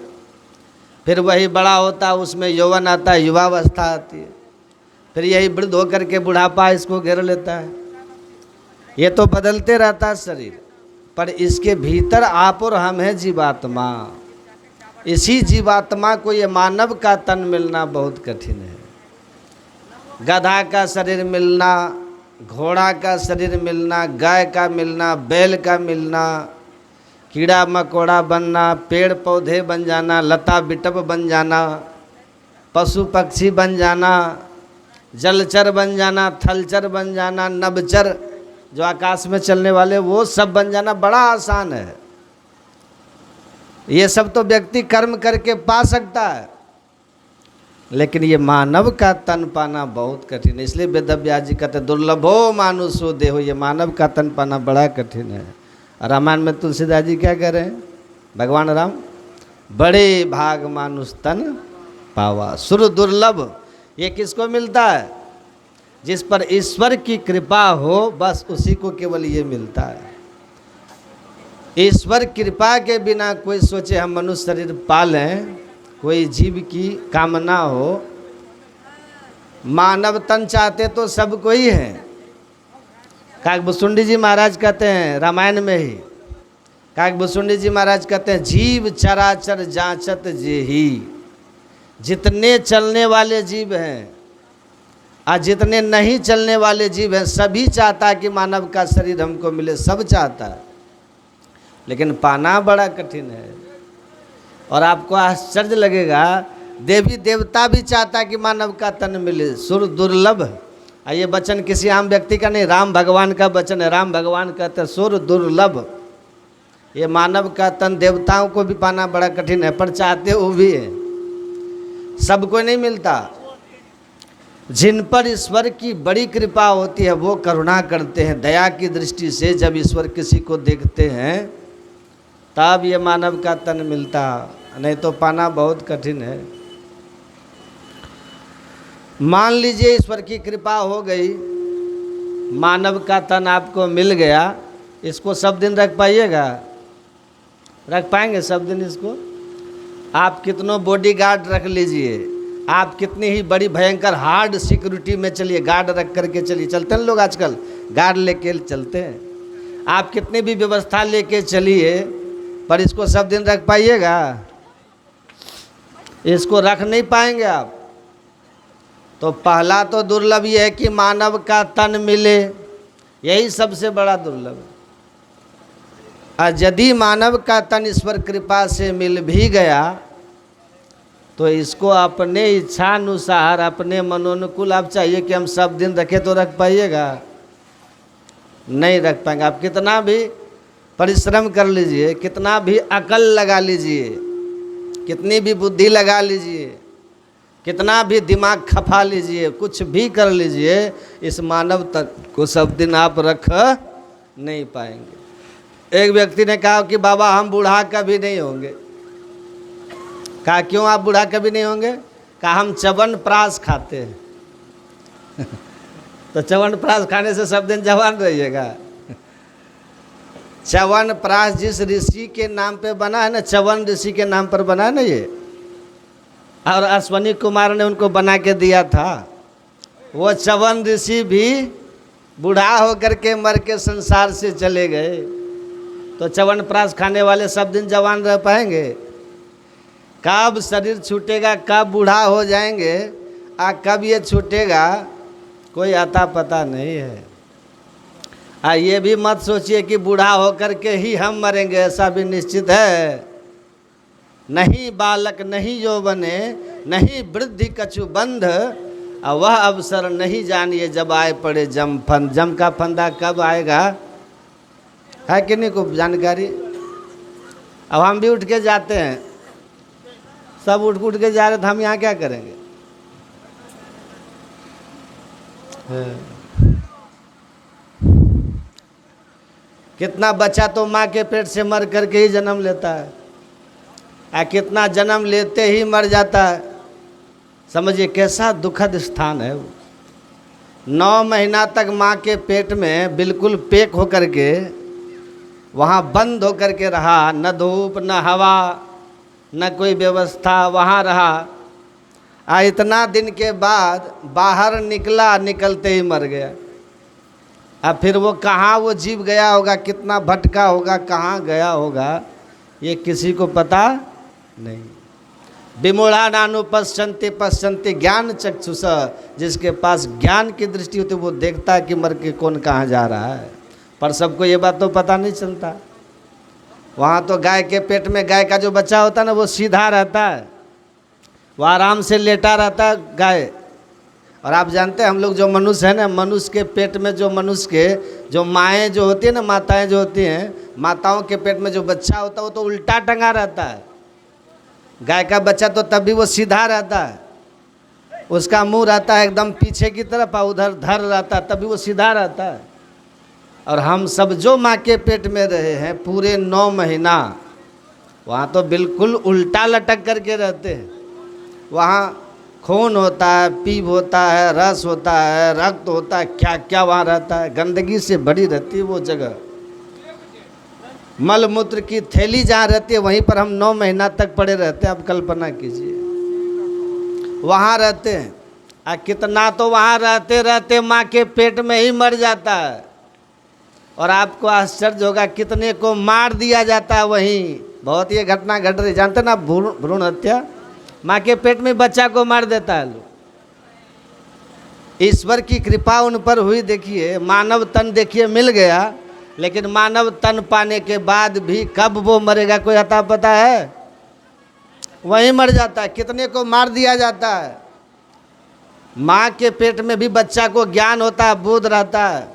फिर वही बड़ा होता है, उसमें यौवन आता है, युवावस्था आती है, फिर यही वृद्ध होकर के बुढ़ापा इसको घेर लेता है। ये तो बदलते रहता है शरीर, पर इसके भीतर आप और हम हैं जीवात्मा। इसी जीवात्मा को ये मानव का तन मिलना बहुत कठिन है। गधा का शरीर मिलना, घोड़ा का शरीर मिलना, गाय का मिलना, बैल का मिलना, कीड़ा मकोड़ा बनना, पेड़ पौधे बन जाना, लता बिटप बन जाना, पशु पक्षी बन जाना, जलचर बन जाना, थलचर बन जाना, नभचर जो आकाश में चलने वाले, वो सब बन जाना बड़ा आसान है। ये सब तो व्यक्ति कर्म करके पा सकता है, लेकिन ये मानव का तन पाना बहुत कठिन है। इसलिए वेदव्यास जी कहते दुर्लभो मानुषो देहो, ये मानव का तन पाना बड़ा कठिन है। रामायण में तुलसीदास जी क्या कह रहे हैं? भगवान राम, बड़े भाग मानुष तन पावा सुर दुर्लभ। ये किसको मिलता है? जिस पर ईश्वर की कृपा हो, बस उसी को केवल ये मिलता है। ईश्वर कृपा के बिना कोई सोचे हम मनुष्य शरीर पालें, कोई जीव की कामना हो, मानव तन चाहते तो सब कोई है। काकभूषुंडी जी महाराज कहते हैं रामायण में ही, काकभूषुंडी जी महाराज कहते हैं जीव चराचर जांचत जे ही। जितने चलने वाले जीव हैं और जितने नहीं चलने वाले जीव हैं, सभी चाहता है कि मानव का शरीर हमको मिले, सब चाहता है, लेकिन पाना बड़ा कठिन है। और आपको आश्चर्य लगेगा, देवी देवता भी चाहता है कि मानव का तन मिले, सुर दुर्लभ। ये वचन किसी आम व्यक्ति का नहीं, राम भगवान का वचन है। राम भगवान कहते हैं सुर दुर्लभ। ये मानव का तन देवताओं को भी पाना बड़ा कठिन है, पर चाहते वो भी है, सबको नहीं मिलता। जिन पर ईश्वर की बड़ी कृपा होती है वो करुणा करते हैं, दया की दृष्टि से जब ईश्वर किसी को देखते हैं तब ये मानव का तन मिलता, नहीं तो पाना बहुत कठिन है। मान लीजिए ईश्वर की कृपा हो गई, मानव का तन आपको मिल गया, इसको सब दिन रख पाइएगा? रख पाएंगे सब दिन इसको? आप कितनों बॉडीगार्ड रख लीजिए, आप कितनी ही बड़ी भयंकर हार्ड सिक्योरिटी में चलिए, गार्ड रख करके चलिए, चलते हैं लोग आजकल गार्ड लेके चलते हैं। आप कितनी भी व्यवस्था लेके चलिए, पर इसको सब दिन रख पाइएगा? इसको रख नहीं पाएंगे आप। तो पहला तो दुर्लभ ये है कि मानव का तन मिले, यही सबसे बड़ा दुर्लभ है। और यदि मानव का तन ईश्वर कृपा से मिल भी गया तो इसको अपने इच्छा अनुसार, अपने मनोनुकूल आप चाहिए कि हम सब दिन रखें तो रख पाइएगा? नहीं रख पाएंगे। आप कितना भी परिश्रम कर लीजिए, कितना भी अकल लगा लीजिए, कितनी भी बुद्धि लगा लीजिए, कितना भी दिमाग खपा लीजिए, कुछ भी कर लीजिए, इस मानव तन को सब दिन आप रख नहीं पाएंगे। एक व्यक्ति ने कहा कि बाबा हम बूढ़ा कभी नहीं होंगे। कहा क्यों आप बूढ़ा कभी नहीं होंगे? कहा हम च्यवनप्राश खाते हैं। तो च्यवनप्राश खाने से सब दिन जवान रहिएगा। च्यवनप्राश जिस ऋषि के नाम पे बना है ना, च्यवन ऋषि के नाम पर बना है ना ये, और अश्वनी कुमार ने उनको बना के दिया था। वो च्यवन ऋषि भी बूढ़ा होकर के मर के संसार से चले गए। तो च्यवनप्राश खाने वाले सब दिन जवान रह पाएंगे? कब शरीर छूटेगा, कब बूढ़ा हो जाएंगे, कब ये छूटेगा, कोई अता पता नहीं है। ये भी मत सोचिए कि बूढ़ा होकर के ही हम मरेंगे, ऐसा भी निश्चित है नहीं। बालक नहीं यौवने, नहीं वृद्धि कछु बंध, वह अवसर नहीं जानिए जब आए पड़े जम फंद। जम का फंदा कब आएगा है कि नहीं को जानकारी? अब हम भी उठ के जाते हैं, सब उठ के जा रहे थे, हम यहाँ क्या करेंगे? कितना बच्चा तो माँ के पेट से मर करके ही जन्म लेता है, कितना जन्म लेते ही मर जाता है। समझिए कैसा दुखद स्थान है वो। 9 महीना तक माँ के पेट में बिल्कुल पैक होकर के वहाँ बंद होकर के रहा, न धूप न हवा न कोई व्यवस्था, वहाँ रहा। इतना दिन के बाद बाहर निकला, निकलते ही मर गया। अब फिर वो कहाँ वो जीव गया होगा, कितना भटका होगा, कहाँ गया होगा, ये किसी को पता नहीं। विमूढ़ा नानु पश्यन्ति पश्यन्ति ज्ञान चक्षुष, जिसके पास ज्ञान की दृष्टि होती है वो देखता है कि मर के कौन कहाँ जा रहा है। पर सबको ये बात तो पता नहीं चलता। वहाँ तो गाय के पेट में गाय का जो बच्चा होता है ना, वो सीधा रहता है, वो आराम से लेटा रहता है गाय। और आप जानते हैं हम लोग जो मनुष्य है ना, मनुष्य के पेट में जो मनुष्य के जो माएँ जो होती है ना, माताएं जो होती हैं, माताओं के पेट में जो बच्चा होता है वो तो उल्टा टंगा रहता है। गाय का बच्चा तो तब भी वो सीधा रहता है, उसका मुंह रहता है एकदम पीछे की तरफ, उधर धर रहता है, तभी वो सीधा रहता है। और हम सब जो माँ के पेट में रहे हैं पूरे 9 महीना, वहाँ तो बिल्कुल उल्टा लटक करके रहते हैं। वहाँ खून होता है, पीप होता है, रस होता है, रक्त होता है, क्या क्या वहाँ रहता है। गंदगी से भरी रहती है वो जगह। मल मूत्र की थैली जहाँ रहती है वहीं पर हम 9 महीना तक पड़े रहते हैं। आप कल्पना कीजिए, वहाँ रहते हैं। कितना तो वहाँ रहते रहते माँ के पेट में ही मर जाता है। और आपको आश्चर्य होगा कितने को मार दिया जाता है वहीं। बहुत ये घटना घट रही, जानते ना, भ्रूण हत्या। माँ के पेट में बच्चा को मार देता है लोग। ईश्वर की कृपा उन पर हुई। देखिए मानव तन देखिए मिल गया, लेकिन मानव तन पाने के बाद भी कब वो मरेगा कोई अता पता है? वहीं मर जाता है। कितने को मार दिया जाता है। माँ के पेट में भी बच्चा को ज्ञान होता है, बोध रहता है,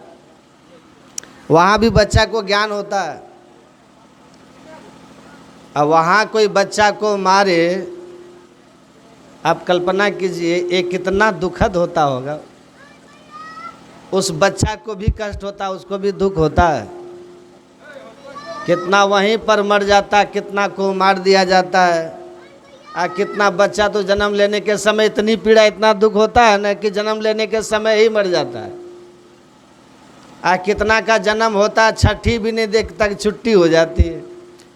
वहाँ भी बच्चा को ज्ञान होता है। अब वहाँ कोई बच्चा को मारे, आप कल्पना कीजिए ये कितना दुखद होता होगा। उस बच्चा को भी कष्ट होता है, उसको भी दुख होता है। कितना वहीं पर मर जाता है, कितना को मार दिया जाता है। कितना बच्चा तो जन्म लेने के समय इतनी पीड़ा, इतना दुख होता है ना कि जन्म लेने के समय ही मर जाता है। कितना का जन्म होता है, छठी भी नहीं देख तक छुट्टी हो जाती है।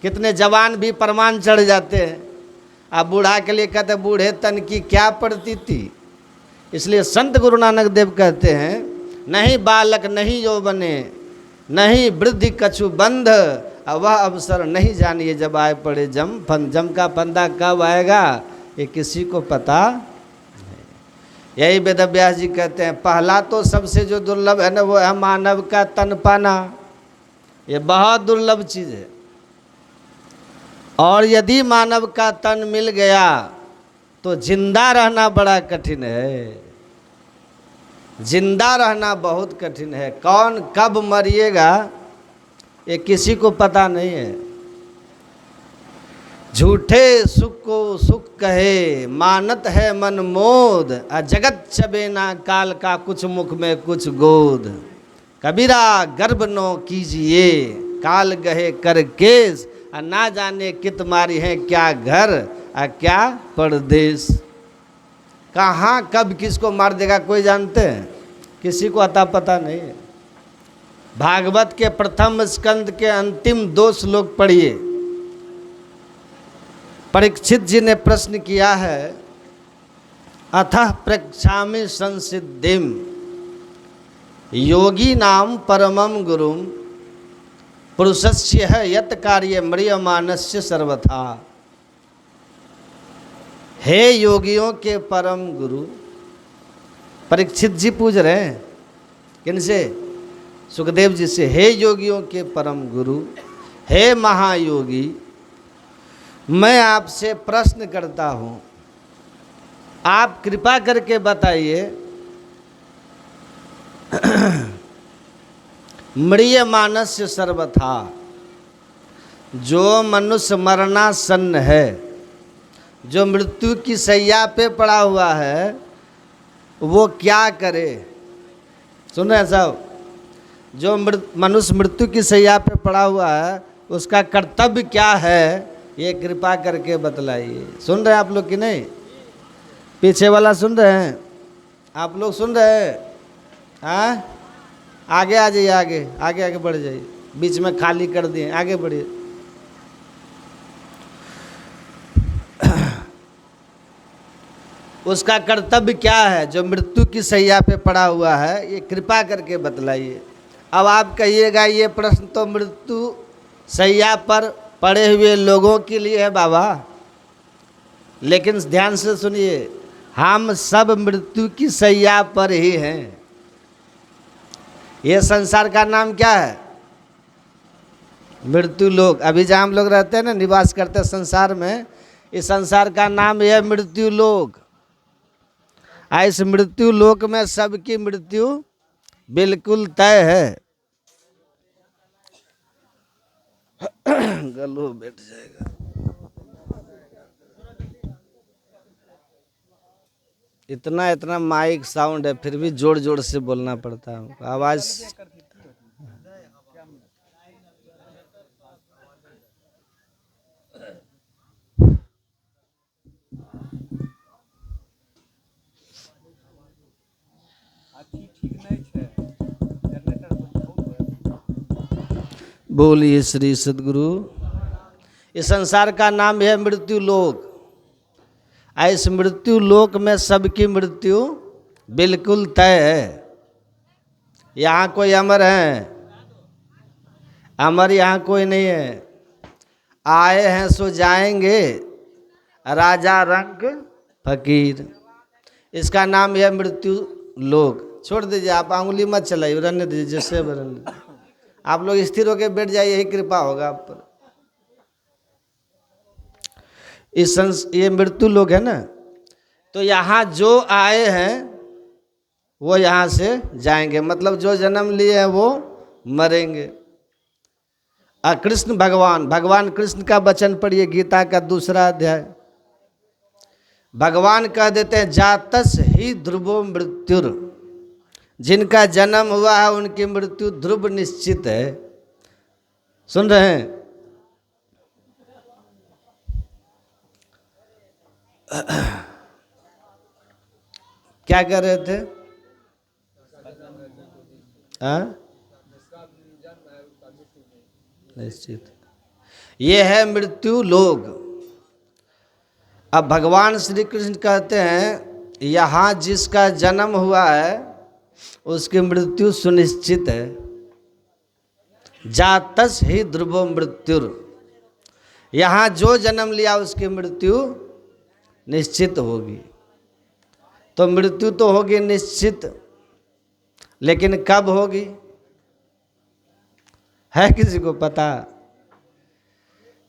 कितने जवान भी परमान चढ़ जाते हैं। बूढ़ा के लिए कहते बूढ़े तन की क्या पड़ती थी। इसलिए संत गुरु नानक देव कहते हैं, नहीं बालक नहीं यौवने, नहीं वृद्धि कछु बंध, वह अवसर नहीं जानिए जब आए पड़े जम फंद। जम का फंदा कब आएगा ये किसी को पता नहीं। यही वेद व्यास जी कहते हैं, पहला तो सबसे जो दुर्लभ है ना वो है मानव का तन पाना। ये बहुत दुर्लभ चीज़ है। और यदि मानव का तन मिल गया तो जिंदा रहना बड़ा कठिन है। जिंदा रहना बहुत कठिन है। कौन कब मरिएगा ये किसी को पता नहीं है। झूठे सुख को सुख कहे, मानत है मन मोद, जगत चबे ना काल का कुछ मुख में कुछ गोद। कबीरा गर्भ नो कीजिए, काल गहे कर केस, ना जाने कित मारी है क्या घर क्या परदेश। कहाँ कब किसको मार देगा कोई जानते हैं? किसी को अता पता नहीं है। भागवत के प्रथम स्कंद के अंतिम 2 श्लोक पढ़िए। परीक्षित जी ने प्रश्न किया है, अथः प्रक्षामि संसिद्धिम योगी नाम परमम गुरुम पुरुषस्य है यत कार्य म्रियमानस्य सर्वथा। हे योगियों के परम गुरु, परीक्षित जी पूछ रहे हैं किनसे? सुखदेव जी से। हे योगियों के परम गुरु, हे महायोगी, मैं आपसे प्रश्न करता हूँ, आप कृपा करके बताइए, म्रियमानस्य सर्वथा, जो मनुष्य मरणासन्न है, जो मृत्यु की शैया पे पड़ा हुआ है, वो क्या करे? सुन रहे साहब, जो मनुष्य मृत्यु की शैया पे पड़ा हुआ है, उसका कर्तव्य क्या है, ये कृपा करके बतलाइए। सुन रहे हैं आप लोग कि नहीं? पीछे वाला सुन रहे हैं? आप लोग सुन रहे हैं? हाँ, आगे आ जाइए, आगे आगे आगे बढ़ जाइए, बीच में खाली कर दिए, आगे बढ़िए। उसका कर्तव्य क्या है जो मृत्यु की शैया पे पड़ा हुआ है, ये कृपा करके बतलाइए। अब आप कहिएगा ये प्रश्न तो मृत्यु शैया पर पड़े हुए लोगों के लिए है बाबा, लेकिन ध्यान से सुनिए, हम सब मृत्यु की शैया पर ही हैं। ये संसार का नाम क्या है? मृत्यु लोक। अभी जहाँ हम लोग रहते हैं ना, निवास करते हैं संसार में, इस संसार का नाम है मृत्यु लोक। इस मृत्यु लोक में सबकी मृत्यु बिल्कुल तय है। गलो बैठ जाएगा। इतना इतना माइक साउंड है, फिर भी जोर जोर से बोलना पड़ता है, आवाज। बोलिए श्री सद्गुरु। इस संसार का नाम है मृत्यु लोक। इस मृत्यु लोक में सबकी मृत्यु बिल्कुल तय है। यहाँ कोई अमर है? अमर यहाँ कोई नहीं है। आए हैं सो जाएंगे, राजा रंग फकीर। इसका नाम है मृत्यु लोक। छोड़ दीजिए, आप आंगुली मत चलाइए, रहने दीजिए जैसे रहने। आप लोग स्थिर होकर बैठ जाइए, यही कृपा होगा आप पर। ये मृत्यु लोग है ना, तो यहाँ जो आए हैं वो यहाँ से जाएंगे, मतलब जो जन्म लिए हैं वो मरेंगे। कृष्ण भगवान कृष्ण का वचन पढ़िए, गीता का 2 अध्याय। भगवान कह देते हैं, जातस ही ध्रुवो मृत्युर, जिनका जन्म हुआ है उनकी मृत्यु ध्रुव निश्चित है। सुन रहे हैं? क्या कर रहे थे? निश्चित। ये है मृत्यु लोक। अब भगवान श्री कृष्ण कहते हैं, यहाँ जिसका जन्म हुआ है उसकी मृत्यु सुनिश्चित है। जातस ही ध्रुवो मृत्युर, यहाँ जो जन्म लिया उसकी मृत्यु निश्चित होगी। तो मृत्यु तो होगी निश्चित, लेकिन कब होगी है किसी को पता?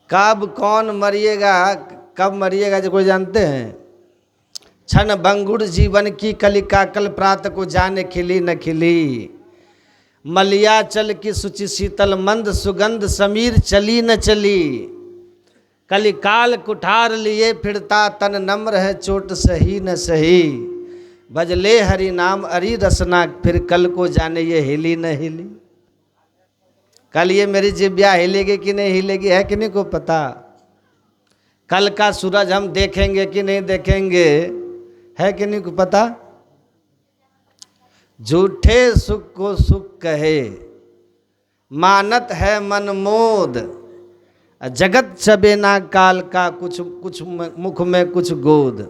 कब कौन मरिएगा, कब मरिएगा जो कोई जानते हैं? क्षण भंगुर जीवन की कलिका, कल प्रात को जाने खिली न खिली। मलिया चल की सुचि शीतल मंद सुगंध, समीर चली न चली। कलिकाल कुठार लिए फिरता तन नम्र है चोट सही न सही। भजले हरि नाम अरि रसना फिर कल को जाने ये हिली न हिली। कल ये मेरी जिब्या हिलेगी कि नहीं हिलेगी है कि नहीं को पता। कल का सूरज हम देखेंगे कि नहीं देखेंगे है कि नहीं को पता। झूठे सुख को सुख कहे मानत है मन मोद। जगत चबेना काल का कुछ कुछ मुख में कुछ गोद।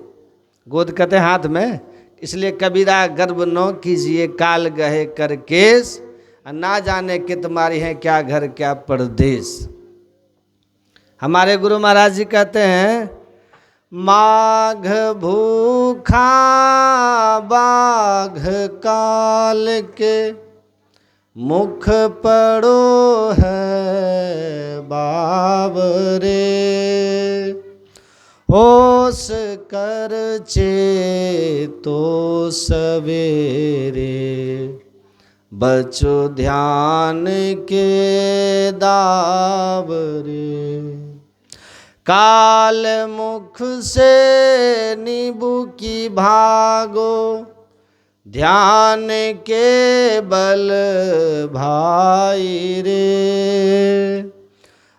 गोद कहते हैं हाथ में। इसलिए कबीरा गर्व न कीजिए काल गहे कर केस। ना जाने कि तुम्हारी है क्या घर क्या परदेश। हमारे गुरु महाराज जी कहते हैं माघ भूखा बाघ काल के मुख पड़ो है बाबरे। होश कर चेतो सवेरे बचो ध्यान के दावरे। काल मुख से नींबू की भागो ध्यान के बल भाई रे।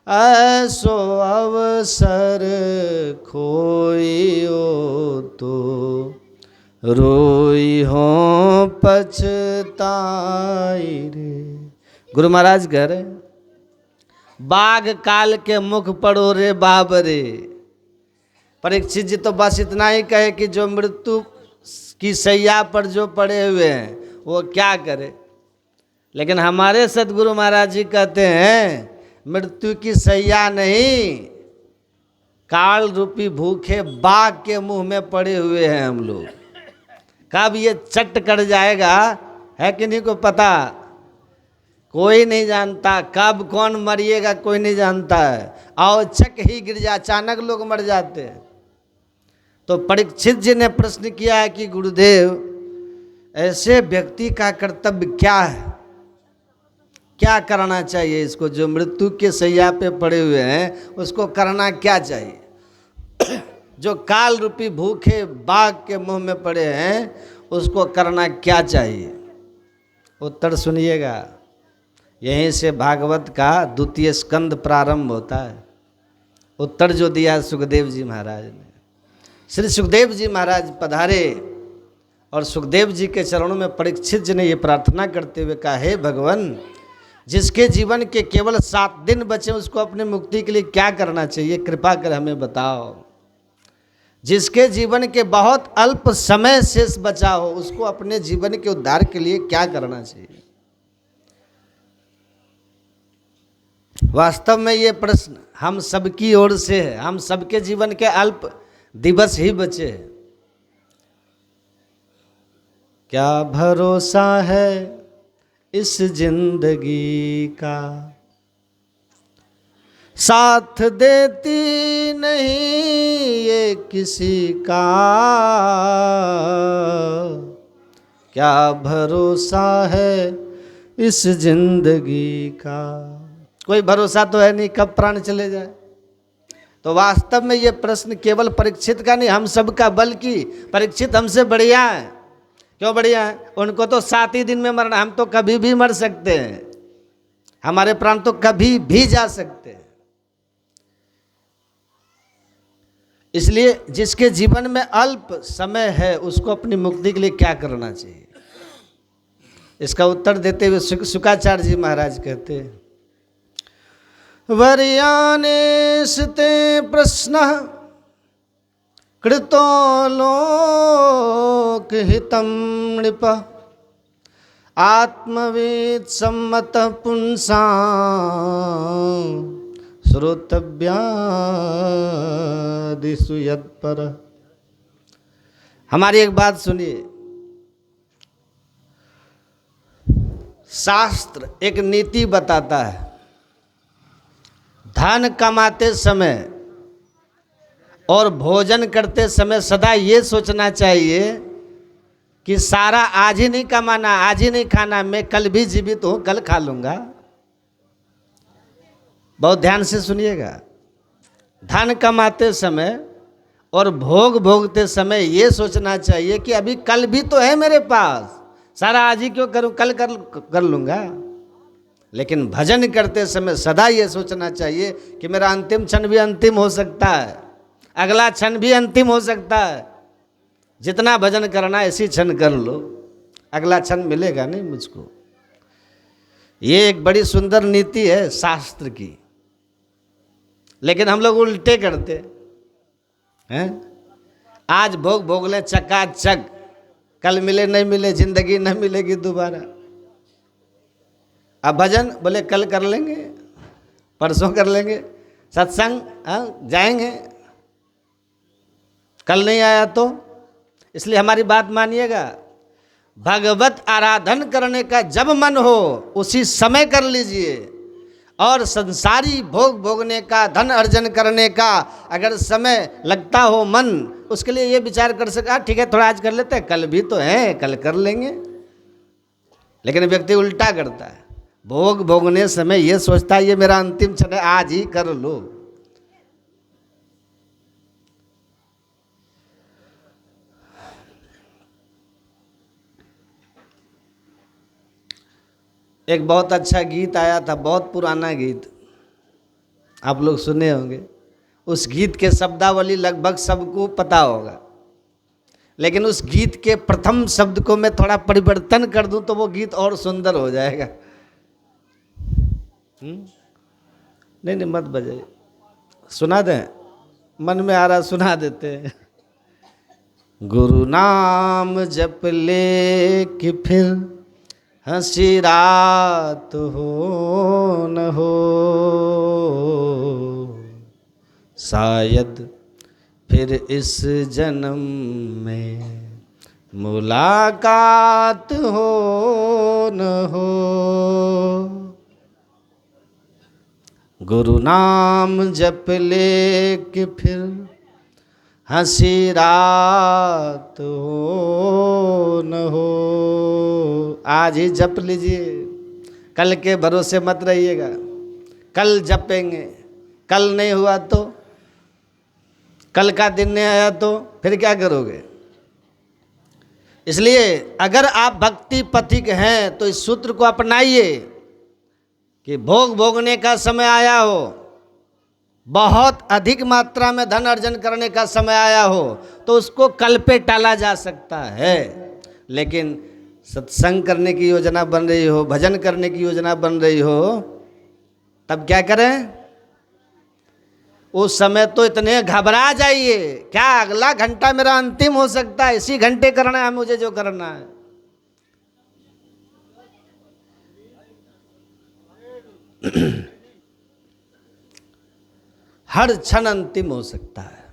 ऐसो अवसर खोइयो तो रोई हो पछताई रे। गुरु महाराज कह रहे बाघ काल के मुख पड़ो रे बाब रे। परीक्षित जी तो बस इतना ही कहे कि जो मृत्यु की सैया पर जो पड़े हुए हैं वो क्या करे। लेकिन हमारे सदगुरु महाराज जी कहते हैं मृत्यु की सैया नहीं काल रूपी भूखे बाघ के मुंह में पड़े हुए हैं हम लोग। कब ये चट कर जाएगा है कि नहीं को पता। कोई नहीं जानता कब कौन मरिएगा कोई नहीं जानता है। और चक ही गिर जाए अचानक लोग मर जाते हैं। तो परीक्षित जी ने प्रश्न किया है कि गुरुदेव ऐसे व्यक्ति का कर्तव्य क्या है, क्या करना चाहिए इसको जो मृत्यु के सैया पे पड़े हुए हैं उसको करना क्या चाहिए। जो काल रूपी भूखे बाघ के मुंह में पड़े हैं उसको करना क्या चाहिए। उत्तर सुनिएगा। यहीं से भागवत का द्वितीय स्कंद प्रारंभ होता है। उत्तर जो दिया सुखदेव जी महाराज ने। श्री सुखदेव जी महाराज पधारे और सुखदेव जी के चरणों में परीक्षित जी ने ये प्रार्थना करते हुए कहा हे भगवान जिसके जीवन के केवल 7 दिन बचे उसको अपनी मुक्ति के लिए क्या करना चाहिए कृपा कर हमें बताओ। जिसके जीवन के बहुत अल्प समय शेष बचा हो उसको अपने जीवन के उद्धार के लिए क्या करना चाहिए। वास्तव में ये प्रश्न हम सबकी ओर से है। हम सबके जीवन के अल्प दिवस ही बचे हैं। क्या भरोसा है इस जिंदगी का साथ देती नहीं ये किसी का। क्या भरोसा है इस जिंदगी का। कोई भरोसा तो है नहीं कब प्राण चले जाए। तो वास्तव में ये प्रश्न केवल परीक्षित का नहीं हम सब का बल्कि परीक्षित हमसे बढ़िया है। क्यों बढ़िया है। उनको तो 7 ही दिन में मरना हम तो कभी भी मर सकते हैं। हमारे प्राण तो कभी भी जा सकते हैं। इसलिए जिसके जीवन में अल्प समय है उसको अपनी मुक्ति के लिए क्या करना चाहिए। इसका उत्तर देते हुए शुकाचार्य जी महाराज कहते हैं वर्याने स्ते प्रश्न कृतो लोक हितं नृप आत्मवेद सम्मत पुंसा श्रोतव्यादिषु यत्पर। हमारी एक बात सुनिए। शास्त्र एक नीति बताता है। धन कमाते समय और भोजन करते समय सदा ये सोचना चाहिए कि सारा आज ही नहीं कमाना आज ही नहीं खाना मैं कल भी जीवित हूँ कल खा लूँगा। बहुत ध्यान से सुनिएगा। धन कमाते समय और भोग भोगते समय ये सोचना चाहिए कि अभी कल भी तो है मेरे पास, सारा आज ही क्यों करूं, कल कर लूँगा। लेकिन भजन करते समय सदा ये सोचना चाहिए कि मेरा अंतिम क्षण भी अंतिम हो सकता है, अगला क्षण भी अंतिम हो सकता है। जितना भजन करना है इसी क्षण कर लो, अगला क्षण मिलेगा नहीं मुझको। ये एक बड़ी सुंदर नीति है शास्त्र की, लेकिन हम लोग उल्टे करते हैं। आज भोग भोग ले चकाचक, कल मिले नहीं मिले जिंदगी नहीं मिलेगी दोबारा। अब भजन बोले कल कर लेंगे, परसों कर लेंगे, सत्संग जाएंगे, कल नहीं आया तो। इसलिए हमारी बात मानिएगा, भगवत आराधन करने का जब मन हो उसी समय कर लीजिए, और संसारी भोग भोगने का, धन अर्जन करने का अगर समय लगता हो मन, उसके लिए ये विचार कर सका ठीक है थोड़ा आज कर लेते हैं, कल भी तो है कल कर लेंगे। लेकिन व्यक्ति उल्टा करता है, भोग भोगने समय ये सोचता है ये मेरा अंतिम क्षण है, आज ही कर लो। एक बहुत अच्छा गीत आया था, बहुत पुराना गीत, आप लोग सुने होंगे। उस गीत के शब्दावली लगभग सबको पता होगा, लेकिन उस गीत के प्रथम शब्द को मैं थोड़ा परिवर्तन कर दूं तो वो गीत और सुंदर हो जाएगा। नहीं नहीं मत बजाइए, सुना दें, मन में आ रहा सुना देते हैं। गुरु नाम जप ले कि फिर हंसी रात हो न हो, शायद फिर इस जन्म में मुलाकात हो न हो। गुरु नाम जप ले कि फिर हंसी रात हो न हो। आज ही जप लीजिए, कल के भरोसे मत रहिएगा। कल जपेंगे, कल नहीं हुआ तो, कल का दिन नहीं आया तो फिर क्या करोगे। इसलिए अगर आप भक्ति पथिक हैं तो इस सूत्र को अपनाइए कि भोग भोगने का समय आया हो, बहुत अधिक मात्रा में धन अर्जन करने का समय आया हो तो उसको कल पे टाला जा सकता है। लेकिन सत्संग करने की योजना बन रही हो, भजन करने की योजना बन रही हो, तब क्या करें। उस समय तो इतने घबरा जाइए, क्या अगला घंटा मेरा अंतिम हो सकता है, इसी घंटे करना है मुझे जो करना है। हर क्षण अंतिम हो सकता है।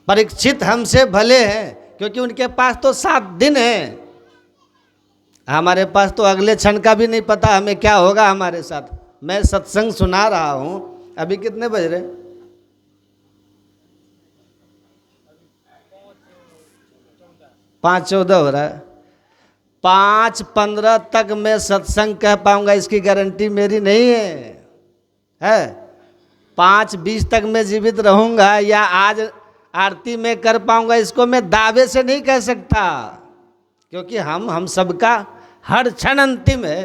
परीक्षित हमसे भले हैं क्योंकि उनके पास तो 7 दिन हैं, हमारे पास तो अगले क्षण का भी नहीं पता हमें क्या होगा हमारे साथ। मैं सत्संग सुना रहा हूं, अभी कितने बज रहे, 5:14 हो रहा है। 5:15 तक मैं सत्संग कह पाऊंगा इसकी गारंटी मेरी नहीं है। 5:20 तक मैं जीवित रहूंगा या आज आरती में कर पाऊंगा इसको मैं दावे से नहीं कह सकता, क्योंकि हम सबका हर क्षण अंतिम है।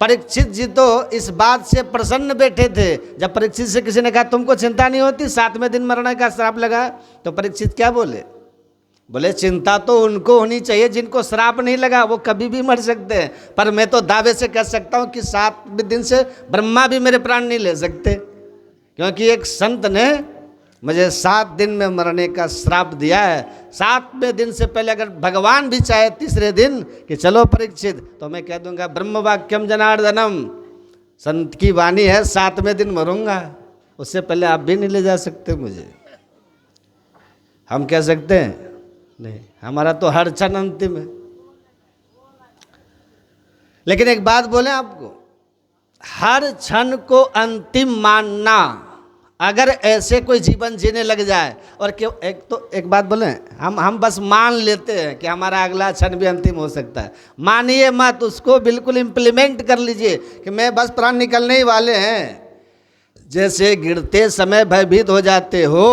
परीक्षित जी तो इस बात से प्रसन्न बैठे थे। जब परीक्षित से किसी ने कहा तुमको चिंता नहीं होती, 7वें दिन मरने का श्राप लगा, तो परीक्षित क्या बोले, बोले चिंता तो उनको होनी चाहिए जिनको श्राप नहीं लगा, वो कभी भी मर सकते हैं, पर मैं तो दावे से कह सकता हूँ कि 7वें दिन से ब्रह्मा भी मेरे प्राण नहीं ले सकते, क्योंकि एक संत ने मुझे 7 दिन में मरने का श्राप दिया है। 7वें दिन से पहले अगर भगवान भी चाहे तीसरे दिन कि चलो परीक्षित, तो मैं कह दूंगा ब्रह्म वाक्यम जनार्दनम, संत की वाणी है 7वें दिन मरूंगा, उससे पहले आप भी नहीं ले जा सकते मुझे। हम कह सकते हैं नहीं, हमारा तो हर क्षण अंतिम है। लेकिन एक बात बोले आपको, हर क्षण को अंतिम मानना, अगर ऐसे कोई जीवन जीने लग जाए और क्यों, एक बात बोले, हम बस मान लेते हैं कि हमारा अगला क्षण भी अंतिम हो सकता है। मानिए मत, उसको बिल्कुल इम्प्लीमेंट कर लीजिए कि मैं बस प्राण निकलने ही वाले हैं, जैसे गिरते समय भयभीत हो जाते हो,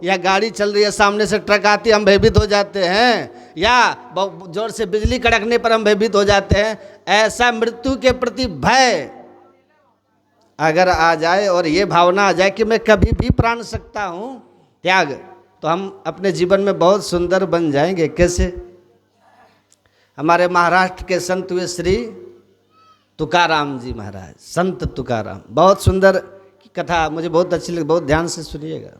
या गाड़ी चल रही है सामने से ट्रक आती है हम भयभीत हो जाते हैं, या जोर से बिजली कड़कने पर हम भयभीत हो जाते हैं, ऐसा मृत्यु के प्रति भय अगर आ जाए और ये भावना आ जाए कि मैं कभी भी प्राण सकता हूँ त्याग, तो हम अपने जीवन में बहुत सुंदर बन जाएंगे। कैसे? हमारे महाराष्ट्र के संत हुए श्री तुकाराम जी महाराज, संत तुकाराम, बहुत सुंदर कथा, मुझे बहुत अच्छी लगी, बहुत ध्यान से सुनिएगा।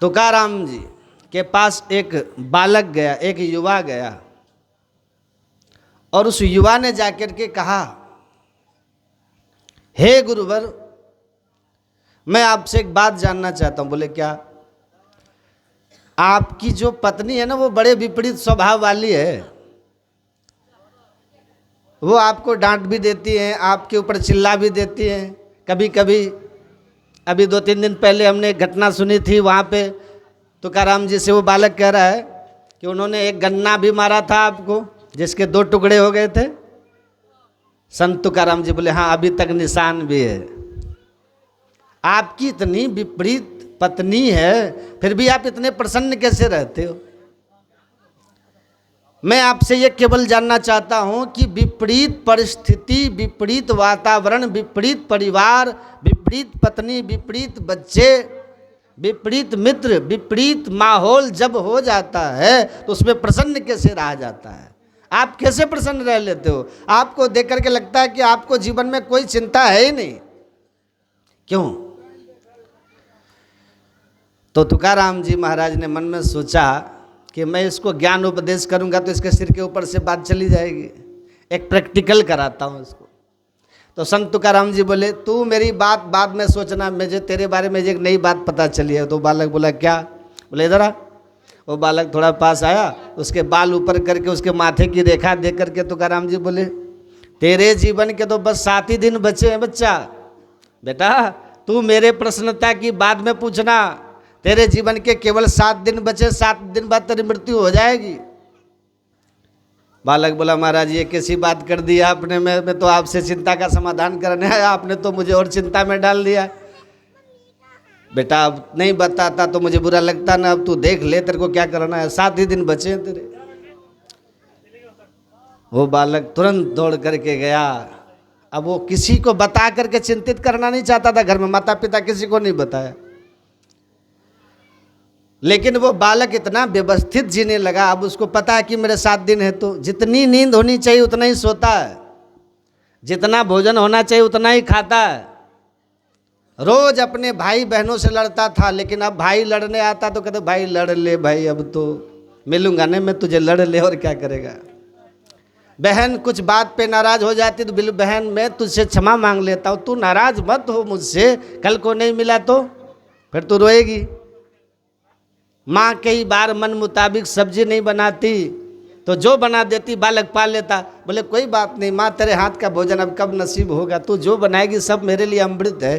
तुकाराम जी के पास एक बालक गया, एक युवा गया, और उस युवा ने जाकर के कहा, हे गुरुवर, मैं आपसे एक बात जानना चाहता हूं। बोले क्या? आपकी जो पत्नी है ना, वो बड़े विपरीत स्वभाव वाली है, वो आपको डांट भी देती हैं, आपके ऊपर चिल्ला भी देती हैं कभी कभी। अभी 2-3 दिन पहले हमने एक घटना सुनी थी, वहाँ पे तुकाराम जी से वो बालक कह रहा है कि उन्होंने एक गन्ना भी मारा था आपको, जिसके 2 टुकड़े हो गए थे। संत तुकाराम जी बोले हाँ, अभी तक निशान भी है। आपकी इतनी विपरीत पत्नी है, फिर भी आप इतने प्रसन्न कैसे रहते हो? मैं आपसे ये केवल जानना चाहता हूं कि विपरीत परिस्थिति, विपरीत वातावरण, विपरीत परिवार, विपरीत पत्नी, विपरीत बच्चे, विपरीत मित्र, विपरीत माहौल जब हो जाता है तो उसमें प्रसन्न कैसे रहा जाता है? आप कैसे प्रसन्न रह लेते हो? आपको देख करके लगता है कि आपको जीवन में कोई चिंता है ही नहीं। क्यों? तो तुकाराम जी महाराज ने मन में सोचा कि मैं इसको ज्ञान उपदेश करूंगा तो इसके सिर के ऊपर से बात चली जाएगी, एक प्रैक्टिकल कराता हूं इसको। तो संत तुकाराम जी बोले, तू मेरी बात बाद में सोचना, मुझे तेरे बारे में एक नई बात पता चली है। तो बालक बोला क्या? बोले इधर आ। वो बालक थोड़ा पास आया, उसके बाल ऊपर करके उसके माथे की रेखा देख करके तुकाराम जी बोले, तेरे जीवन के तो बस 7 ही दिन बचे हैं बच्चा, बेटा तू मेरे प्रसन्नता की बाद में पूछना, तेरे जीवन के केवल 7 दिन बचे, 7 दिन बाद तेरी मृत्यु हो जाएगी। बालक बोला, महाराज ये कैसी बात कर दी आपने, मैं तो आपसे चिंता का समाधान करने आया, आपने तो मुझे और चिंता में डाल दिया। बेटा अब नहीं बताता तो मुझे बुरा लगता ना, अब तू देख ले तेरे को क्या करना है, 7 ही दिन बचे हैं तेरे। वो बालक तुरंत दौड़ करके गया। अब वो किसी को बता करके चिंतित करना नहीं चाहता था, घर में माता पिता किसी को नहीं बताया, लेकिन वो बालक इतना व्यवस्थित जीने लगा। अब उसको पता है कि मेरे 7 दिन है, तो जितनी नींद होनी चाहिए उतना ही सोता है, जितना भोजन होना चाहिए उतना ही खाता है। रोज अपने भाई बहनों से लड़ता था, लेकिन अब भाई लड़ने आता तो कहते भाई लड़ ले भाई, अब तो मिलूंगा नहीं मैं तुझे, लड़ ले और क्या करेगा। बहन कुछ बात पे नाराज हो जाती तो बिल्कुल बहन मैं तुझसे क्षमा मांग लेता हूँ, तू नाराज मत हो मुझसे, कल को नहीं मिला तो फिर तू रोएगी। माँ कई बार मन मुताबिक सब्जी नहीं बनाती तो जो बना देती बालक पा लेता। बोले कोई बात नहीं माँ, तेरे हाथ का भोजन अब कब नसीब होगा, तू जो बनाएगी सब मेरे लिए अमृत है।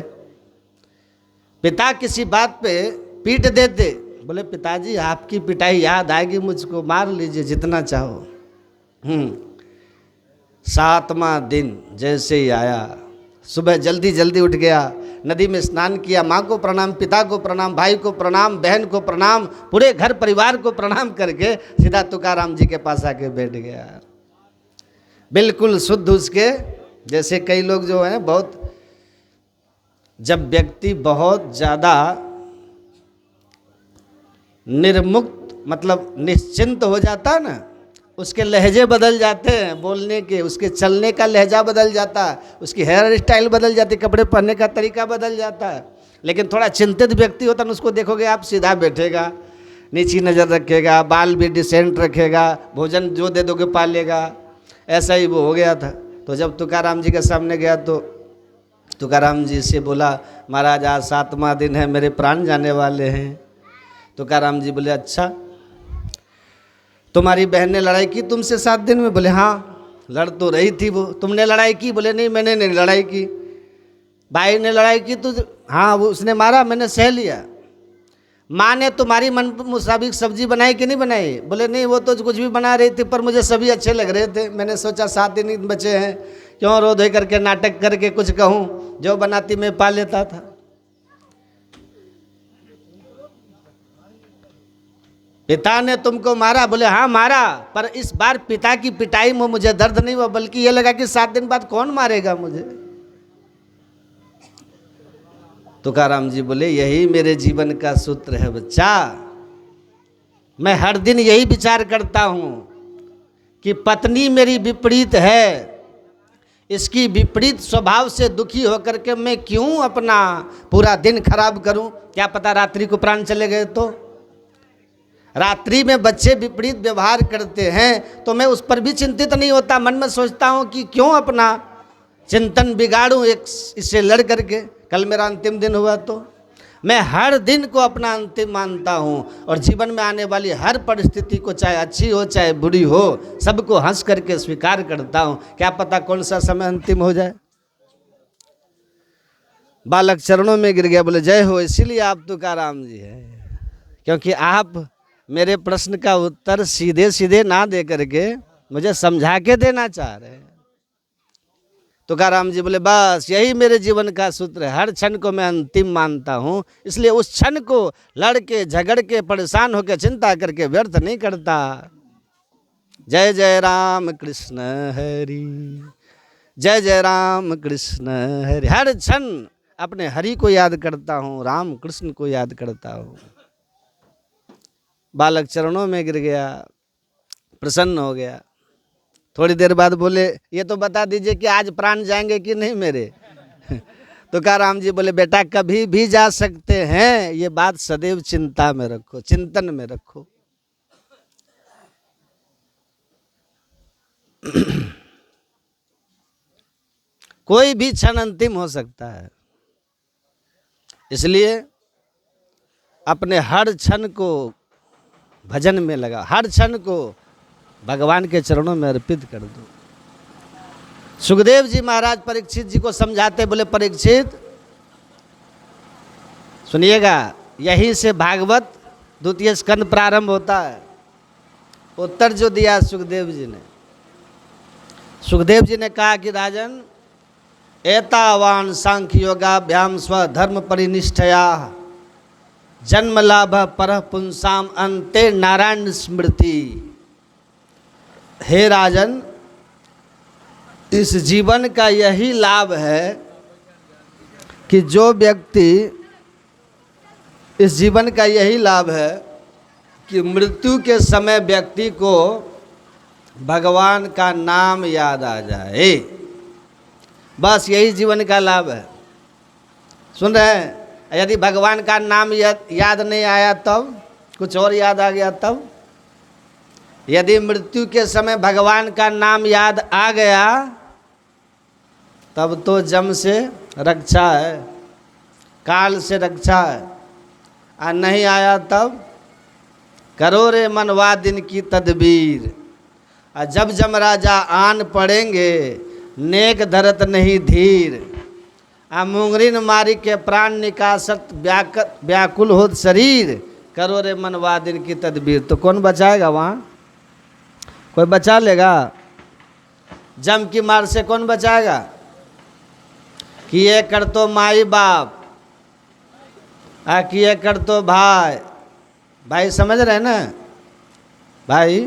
पिता किसी बात पे पीट देते, बोले पिताजी आपकी पिटाई याद आएगी मुझको, मार लीजिए जितना चाहो। 7वां दिन जैसे ही आया, सुबह जल्दी जल्दी उठ गया, नदी में स्नान किया, माँ को प्रणाम, पिता को प्रणाम, भाई को प्रणाम, बहन को प्रणाम, पूरे घर परिवार को प्रणाम करके सीधा तुकाराम जी के पास आके बैठ गया। बिल्कुल शुद्ध उसके जैसे। कई लोग जो हैं बहुत, जब व्यक्ति बहुत ज़्यादा निर्मुक्त मतलब निश्चिंत हो जाता है ना, उसके लहजे बदल जाते हैं बोलने के, उसके चलने का लहजा बदल जाता है, उसकी हेयर स्टाइल बदल जाती है, कपड़े पहनने का तरीका बदल जाता है। लेकिन थोड़ा चिंतित व्यक्ति होता है, उसको देखोगे आप सीधा बैठेगा, नीची नज़र रखेगा, बाल भी डिसेंट रखेगा, भोजन जो दे दोगे पा लेगा। ऐसा ही वो हो गया था। तो जब तुकाराम जी के सामने गया तो तुकाराम जी से बोला, महाराज आज 7वां दिन है, मेरे प्राण जाने वाले हैं। तुकाराम जी बोले अच्छा, तुम्हारी बहन ने लड़ाई की तुमसे 7 दिन में? बोले हाँ लड़ तो रही थी वो। तुमने लड़ाई की? बोले नहीं मैंने नहीं लड़ाई की। भाई ने लड़ाई की? तो हाँ वो उसने मारा, मैंने सह लिया। माँ ने तुम्हारी मन मुताबिक सब्जी बनाई कि नहीं बनाई? बोले नहीं, वो तो कुछ भी बना रही थी, पर मुझे सभी अच्छे लग रहे थे। मैंने सोचा 7 दिन बचे हैं, क्यों रो धो करके नाटक करके कुछ कहूँ, जो बनाती मैं पा लेता था। पिता ने तुमको मारा? बोले हाँ मारा, पर इस बार पिता की पिटाई में मुझे दर्द नहीं हुआ, बल्कि ये लगा कि 7 दिन बाद कौन मारेगा मुझे। तुकाराम जी बोले यही मेरे जीवन का सूत्र है बच्चा। मैं हर दिन यही विचार करता हूं कि पत्नी मेरी विपरीत है, इसकी विपरीत स्वभाव से दुखी होकर के मैं क्यों अपना पूरा दिन खराब करूं? क्या पता रात्रि को प्राण चले गए तो। रात्रि में बच्चे विपरीत व्यवहार करते हैं तो मैं उस पर भी चिंतित नहीं होता, मन में सोचता हूं कि क्यों अपना चिंतन बिगाड़ूं एक इससे लड़ करके। कल मेरा अंतिम दिन हुआ तो मैं हर दिन को अपना अंतिम मानता हूं, और जीवन में आने वाली हर परिस्थिति को, चाहे अच्छी हो चाहे बुरी हो, सबको हंस करके स्वीकार करता हूं। क्या पता कौन सा समय अंतिम हो जाए। बालक चरणों में गिर गया, बोले जय हो। इसीलिए आप तुकाराम जी है, क्योंकि आप मेरे प्रश्न का उत्तर सीधे सीधे ना दे करके मुझे समझा के देना चाह रहे हैं। तुकाराम जी बोले बस यही मेरे जीवन का सूत्र है, हर क्षण को मैं अंतिम मानता हूँ, इसलिए उस क्षण को लड़ के झगड़ के परेशान होकर चिंता करके व्यर्थ नहीं करता। जय जय राम कृष्ण हरि, जय जय राम कृष्ण हरि। हर क्षण अपने हरि को याद करता हूँ, राम कृष्ण को याद करता हूँ। बालक चरणों में गिर गया, प्रसन्न हो गया। थोड़ी देर बाद बोले ये तो बता दीजिए कि आज प्राण जाएंगे कि नहीं मेरे? तुकाराम जी बोले बेटा कभी भी जा सकते हैं, ये बात सदैव चिंता में रखो, चिंतन में रखो। कोई भी क्षण अंतिम हो सकता है, इसलिए अपने हर क्षण को भजन में लगा, हर क्षण को भगवान के चरणों में अर्पित कर दो। सुखदेव जी महाराज परीक्षित जी को समझाते, बोले परीक्षित सुनिएगा, यहीं से भागवत द्वितीय स्कंद प्रारंभ होता है। उत्तर जो दिया सुखदेव जी ने, सुखदेव जी ने कहा कि राजन एतावान सांख्य योगाभ्याम स्वधर्म परिनिष्ठया जन्म लाभ परः पुंसाम अंते नारायण स्मृति। हे राजन, इस जीवन का यही लाभ है कि जो व्यक्ति, इस जीवन का यही लाभ है कि मृत्यु के समय व्यक्ति को भगवान का नाम याद आ जाए। बस यही जीवन का लाभ है। सुन रहे हैं? यदि भगवान का नाम याद नहीं आया तब, कुछ और याद आ गया तब, यदि मृत्यु के समय भगवान का नाम याद आ गया तब तो जम से रक्षा है, काल से रक्षा है। और नहीं आया तब करो रे मनवा दिन की तदबीर। और जब जमराजा आन पड़ेंगे नेक धरत नहीं धीर। आ मुंगरीन मारी के प्राण निकासत व्याकुल होत शरीर, करो रे मनवा दिन की तदबीर। तो कौन बचाएगा वहाँ? कोई बचा लेगा? जम की मार से कौन बचाएगा? किए कर तो माई बाप, किए कर तो भाई, भाई समझ रहे ना भाई?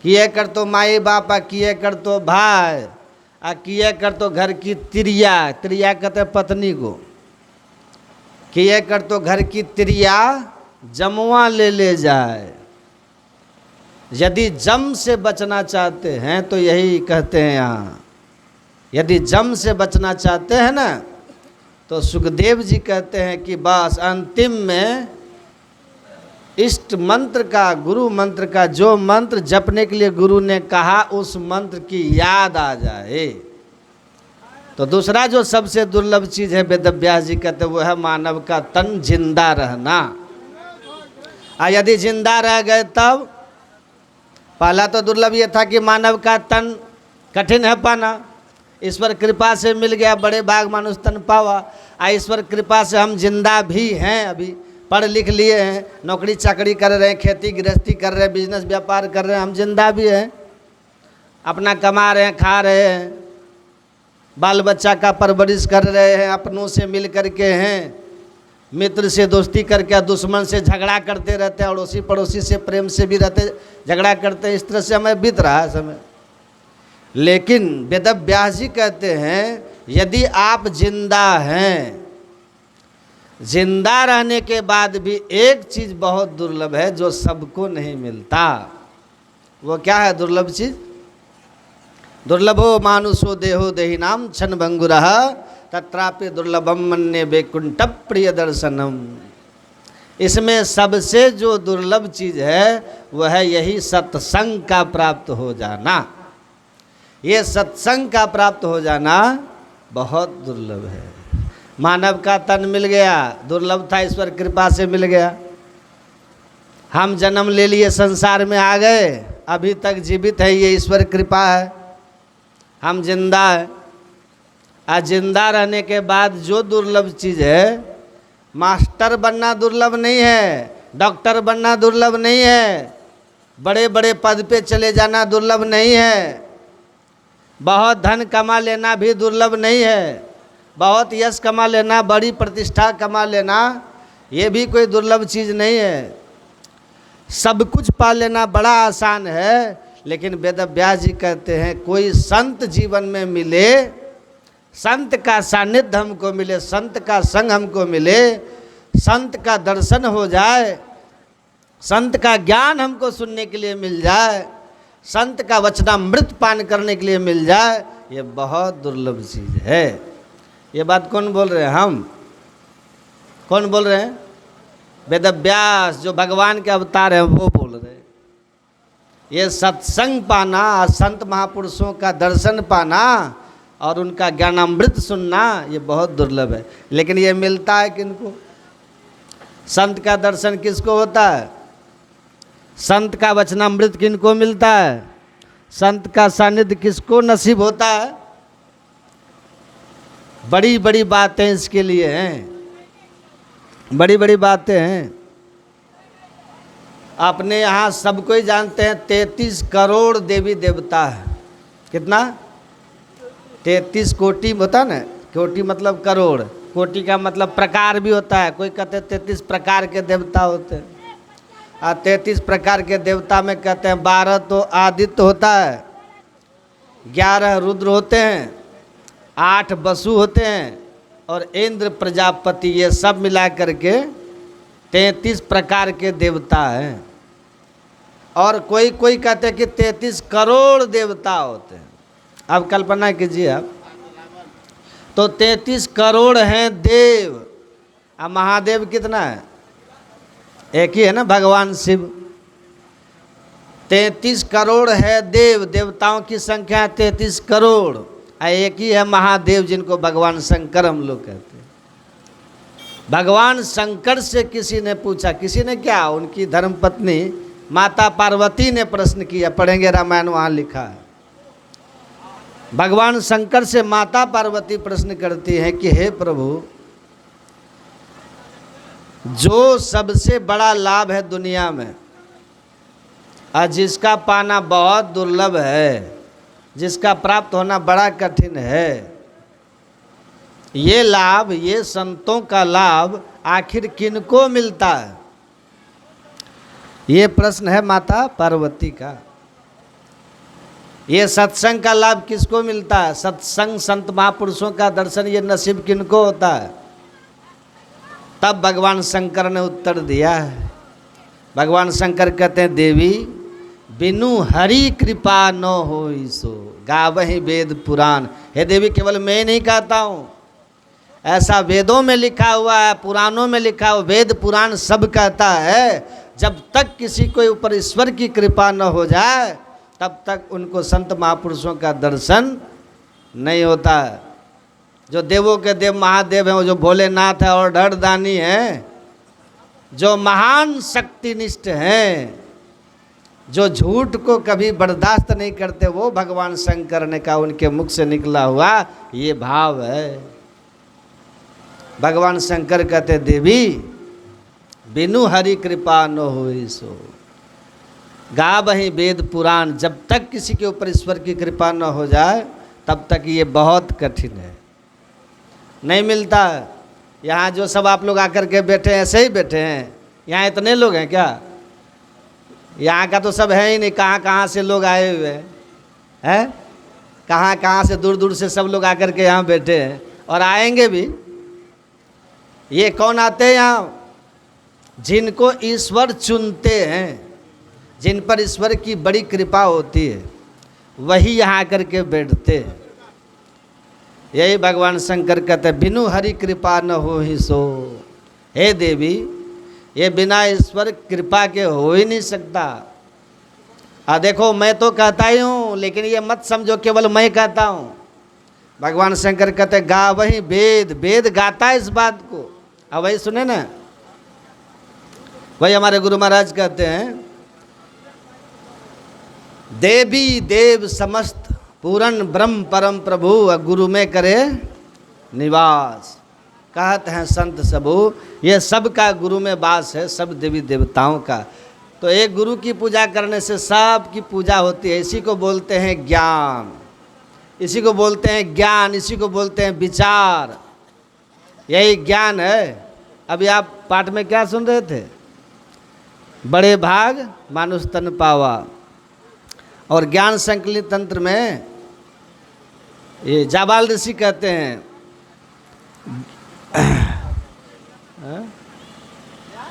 किए कर तो माई बाप, किए कर तो भाई, किए कर तो घर की तिरिया, तिरिया कहते पत्नी को, किए कर तो घर की तिरिया जमुआ ले जाए। यदि जम से बचना चाहते हैं तो यही कहते हैं यहाँ, यदि जम से बचना चाहते हैं ना तो सुखदेव जी कहते हैं कि बस अंतिम में इष्ट मंत्र का, गुरु मंत्र का, जो मंत्र जपने के लिए गुरु ने कहा उस मंत्र की याद आ जाए। तो दूसरा जो सबसे दुर्लभ चीज़ है, वेदव्यास जी कहते हैं, वो है मानव का तन जिंदा रहना। यदि जिंदा रह गए तब, पहला तो दुर्लभ ये था कि मानव का तन कठिन है पाना, ईश्वर कृपा से मिल गया, बड़े भाग मानुष तन पावा। ईश्वर कृपा से हम जिंदा भी हैं अभी, पढ़ लिख लिए हैं, नौकरी चाकरी कर रहे हैं, खेती गृहस्थी कर रहे हैं, बिजनेस व्यापार कर रहे हैं, हम जिंदा भी हैं, अपना कमा रहे हैं, खा रहे हैं, बाल बच्चा का परवरिश कर रहे हैं, अपनों से मिल करके हैं, मित्र से दोस्ती करके दुश्मन से झगड़ा करते रहते हैं, अड़ोसी पड़ोसी से प्रेम से भी रहते झगड़ा करते हैं। इस तरह से हमें बीत रहा है समय। लेकिन वेदव्यास जी कहते हैं यदि आप जिंदा हैं, जिंदा रहने के बाद भी एक चीज़ बहुत दुर्लभ है जो सबको नहीं मिलता। वो क्या है दुर्लभ चीज़? दुर्लभो मानुषो देहो देहिनाम क्षण भंगुरः तत्रापि दुर्लभम मन्ये वैकुंठ प्रिय दर्शनम। इसमें सबसे जो दुर्लभ चीज़ है वह है यही सत्संग का प्राप्त हो जाना। ये सत्संग का प्राप्त हो जाना बहुत दुर्लभ है। मानव का तन मिल गया, दुर्लभ था, ईश्वर कृपा से मिल गया। हम जन्म ले लिए, संसार में आ गए, अभी तक जीवित है, ये ईश्वर कृपा है, हम जिंदा है। आज जिंदा रहने के बाद जो दुर्लभ चीज़ है, मास्टर बनना दुर्लभ नहीं है, डॉक्टर बनना दुर्लभ नहीं है, बड़े बड़े पद पे चले जाना दुर्लभ नहीं है, बहुत धन कमा लेना भी दुर्लभ नहीं है, बहुत यश कमा लेना, बड़ी प्रतिष्ठा कमा लेना, ये भी कोई दुर्लभ चीज़ नहीं है। सब कुछ पा लेना बड़ा आसान है। लेकिन वेदव्यास जी कहते हैं कोई संत जीवन में मिले, संत का सानिध्य हमको मिले, संत का संग हमको मिले, संत का दर्शन हो जाए, संत का ज्ञान हमको सुनने के लिए मिल जाए, संत का वचनामृत पान करने के लिए मिल जाए, ये बहुत दुर्लभ चीज़ है। ये बात कौन बोल रहे हैं? हम। कौन बोल रहे हैं? वेदव्यास जो भगवान के अवतार हैं वो बोल रहे हैं। ये सत्संग पाना, संत महापुरुषों का दर्शन पाना और उनका ज्ञानामृत सुनना ये बहुत दुर्लभ है। लेकिन ये मिलता है किनको? संत का दर्शन किसको होता है? संत का वचनामृत किनको मिलता है? संत का सानिध्य किसको नसीब होता है? बड़ी बड़ी बातें इसके लिए हैं, बड़ी बड़ी बातें हैं। अपने यहाँ सब कोई जानते हैं 33 करोड़ देवी देवता है। कितना? 33 कोटि होता ना, कोटि मतलब करोड़, कोटि का मतलब प्रकार भी होता है। कोई कहते हैं 33 प्रकार के देवता होते हैं। 33 प्रकार के देवता में कहते हैं 12 तो आदित्य होता है, 11 रुद्र होते हैं, 8 वसु होते हैं और इंद्र प्रजापति, ये सब मिला करके 33 प्रकार के देवता हैं। और कोई कोई कहते हैं कि 33 करोड़ देवता होते हैं। अब कल्पना कीजिए आप, तो 33 करोड़ हैं देव, अब महादेव कितना है? एक ही है ना, भगवान शिव। 33 करोड़ है देव, देवताओं की संख्या 33 करोड़। एक ही है महादेव जिनको भगवान शंकर हम लोग कहते हैं। भगवान शंकर से किसी ने पूछा, किसी ने क्या, उनकी धर्मपत्नी माता पार्वती ने प्रश्न किया, पढ़ेंगे रामायण वहाँ लिखा है। भगवान शंकर से माता पार्वती प्रश्न करती हैं कि हे प्रभु, जो सबसे बड़ा लाभ है दुनिया में और जिसका पाना बहुत दुर्लभ है, जिसका प्राप्त होना बड़ा कठिन है, ये लाभ, ये संतों का लाभ आखिर किनको मिलता है? ये प्रश्न है माता पार्वती का। ये सत्संग का लाभ किसको मिलता है? सत्संग, संत महापुरुषों का दर्शन, ये नसीब किनको होता है? तब भगवान शंकर ने उत्तर दिया है। भगवान शंकर कहते हैं देवी, बिनु हरि कृपा न होई सो गावहि वेद पुराण। हे देवी, केवल मैं नहीं कहता हूँ, ऐसा वेदों में लिखा हुआ है, पुराणों में लिखा हुआ, वेद पुराण सब कहता है जब तक किसी के ऊपर ईश्वर की कृपा न हो जाए तब तक उनको संत महापुरुषों का दर्शन नहीं होता है। जो देवों के देव महादेव हैं, वो जो भोलेनाथ है और ढड़दानी हैं, जो महान शक्तिनिष्ठ हैं, जो झूठ को कभी बर्दाश्त नहीं करते, वो भगवान शंकर ने कहा, उनके मुख से निकला हुआ ये भाव है। भगवान शंकर कहते देवी, बिनु हरि कृपा न होई सो। गावहीं वेद पुराण, जब तक किसी के ऊपर ईश्वर की कृपा न हो जाए तब तक ये बहुत कठिन है, नहीं मिलता। यहाँ जो सब आप लोग आकर के बैठे हैं ऐसे ही बैठे हैं, यहाँ इतने लोग हैं क्या? यहाँ का तो सब है ही नहीं, कहाँ कहाँ से लोग आए हुए हैं, कहाँ कहाँ से दूर दूर से सब लोग आकर के यहाँ बैठे हैं और आएंगे भी। ये कौन आते हैं यहाँ? जिनको ईश्वर चुनते हैं, जिन पर ईश्वर की बड़ी कृपा होती है, वही यहाँ आकर के बैठते हैं। यही भगवान शंकर कहते हैं बिनु हरि कृपा न हो ही सो। हे देवी, ये बिना ईश्वर कृपा के हो ही नहीं सकता। देखो मैं तो कहता ही हूँ, लेकिन ये मत समझो केवल मैं कहता हूँ। भगवान शंकर कहते हैं गा वही वेद, वेद गाता है इस बात को। अब वही सुने ना, वही हमारे गुरु महाराज कहते हैं देवी देव समस्त पूरन ब्रह्म परम प्रभु गुरु में करे निवास। कहते हैं संत सबू, ये सब का गुरु में वास है, सब देवी देवताओं का। तो एक गुरु की पूजा करने से सब की पूजा होती है। इसी को बोलते हैं ज्ञान, इसी को बोलते हैं ज्ञान, इसी को बोलते हैं विचार। यही ज्ञान है। अभी आप पाठ में क्या सुन रहे थे? बड़े भाग मानुष तन पावा। और ज्ञान संकलित तंत्र में ये जाबाल ऋषि कहते हैं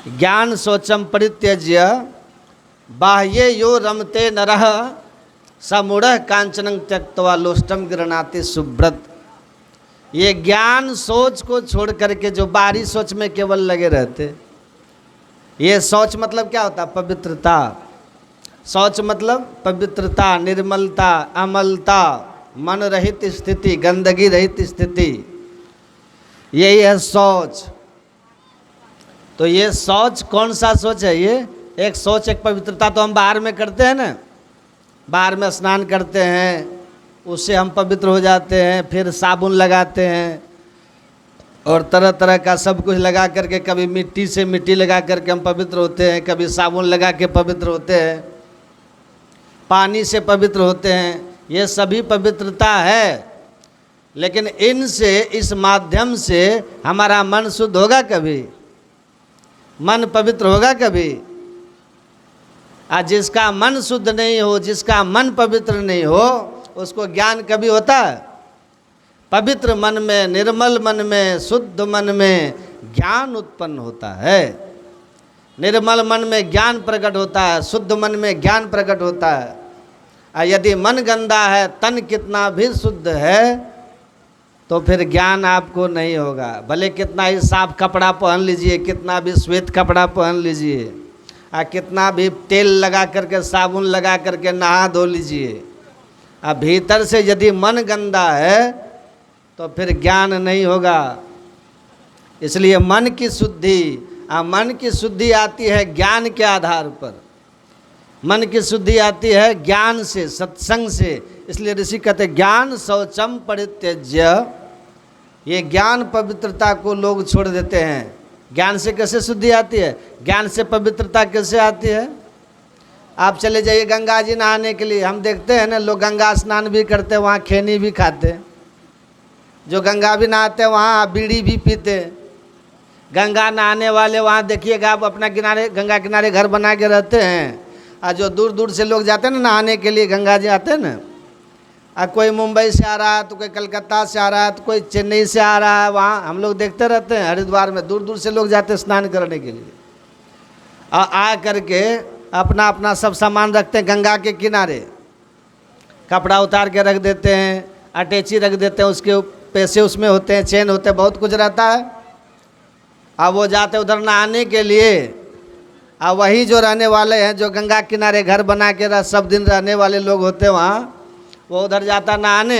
ज्ञान शौचम परित्यज्य बाह्ये यो रमते नरः समूढ़ कांचनं त्यक्त्वा लोष्टम गृह्णाति सुब्रत। ये ज्ञान सोच को छोड़ करके जो बाहरी सोच में केवल लगे रहते, ये सोच मतलब क्या होता? पवित्रता। शौच मतलब पवित्रता, निर्मलता, अमलता, मन रहित स्थिति, गंदगी रहित स्थिति, यही है शौच। तो ये शौच कौन सा शौच है? ये एक शौच, एक पवित्रता तो हम बाहर में करते हैं ना, बाहर में स्नान करते हैं, उससे हम पवित्र हो जाते हैं, फिर साबुन लगाते हैं और तरह तरह का सब कुछ लगा करके, कभी मिट्टी से मिट्टी लगा करके हम पवित्र होते हैं, कभी साबुन लगा के पवित्र होते हैं, पानी से पवित्र होते हैं। ये सभी पवित्रता है, लेकिन इनसे, इस माध्यम से हमारा मन शुद्ध होगा कभी? मन पवित्र होगा कभी? जिसका मन शुद्ध नहीं हो, जिसका मन पवित्र नहीं हो, उसको ज्ञान कभी होता है? पवित्र मन में, निर्मल मन में, शुद्ध मन में ज्ञान उत्पन्न होता है। निर्मल मन में ज्ञान प्रकट होता है, शुद्ध मन में ज्ञान प्रकट होता है। यदि मन गंदा है, तन कितना भी शुद्ध है, तो फिर ज्ञान आपको नहीं होगा। भले कितना ही साफ कपड़ा पहन लीजिए, कितना भी श्वेत कपड़ा पहन लीजिए, कितना भी तेल लगा करके, साबुन लगा करके नहा धो लीजिए, भीतर से यदि मन गंदा है तो फिर ज्ञान नहीं होगा। इसलिए मन की शुद्धि आती है ज्ञान के आधार पर। मन की शुद्धि आती है ज्ञान से, सत्संग से। इसलिए ऋषि कहते ज्ञान शौचम परित्यज्य। ये ज्ञान पवित्रता को लोग छोड़ देते हैं। ज्ञान से कैसे शुद्धि आती है? ज्ञान से पवित्रता कैसे आती है? आप चले जाइए गंगा जी नहाने के लिए, हम देखते हैं ना लोग गंगा स्नान भी करते हैं, वहाँ खैनी भी खाते हैं। जो गंगा भी नहाते हैं वहाँ बीड़ी भी पीते हैं। गंगा नहाने वाले वहाँ देखिएगा आप अपना किनारे, गंगा किनारे घर बना के रहते हैं। और जो दूर दूर से लोग जाते हैं ना नहाने के लिए, गंगा जी आते हैं ना, कोई मुंबई से आ रहा है, तो कोई कलकत्ता से आ रहा है, तो कोई चेन्नई से आ रहा है, वहाँ हम लोग देखते रहते हैं। हरिद्वार में दूर दूर से लोग जाते हैं स्नान करने के लिए, और आ करके अपना अपना सब सामान रखते हैं गंगा के किनारे। कपड़ा उतार के रख देते हैं, अटैची रख देते हैं, उसके पैसे उसमें होते हैं, चेन होते हैं, बहुत कुछ रहता है। अब वो जाते उधर नहाने के लिए, और वही जो रहने वाले हैं, जो गंगा किनारे घर बना के सब दिन रहने वाले लोग होते हैं वहाँ, वो उधर जाता नहाने,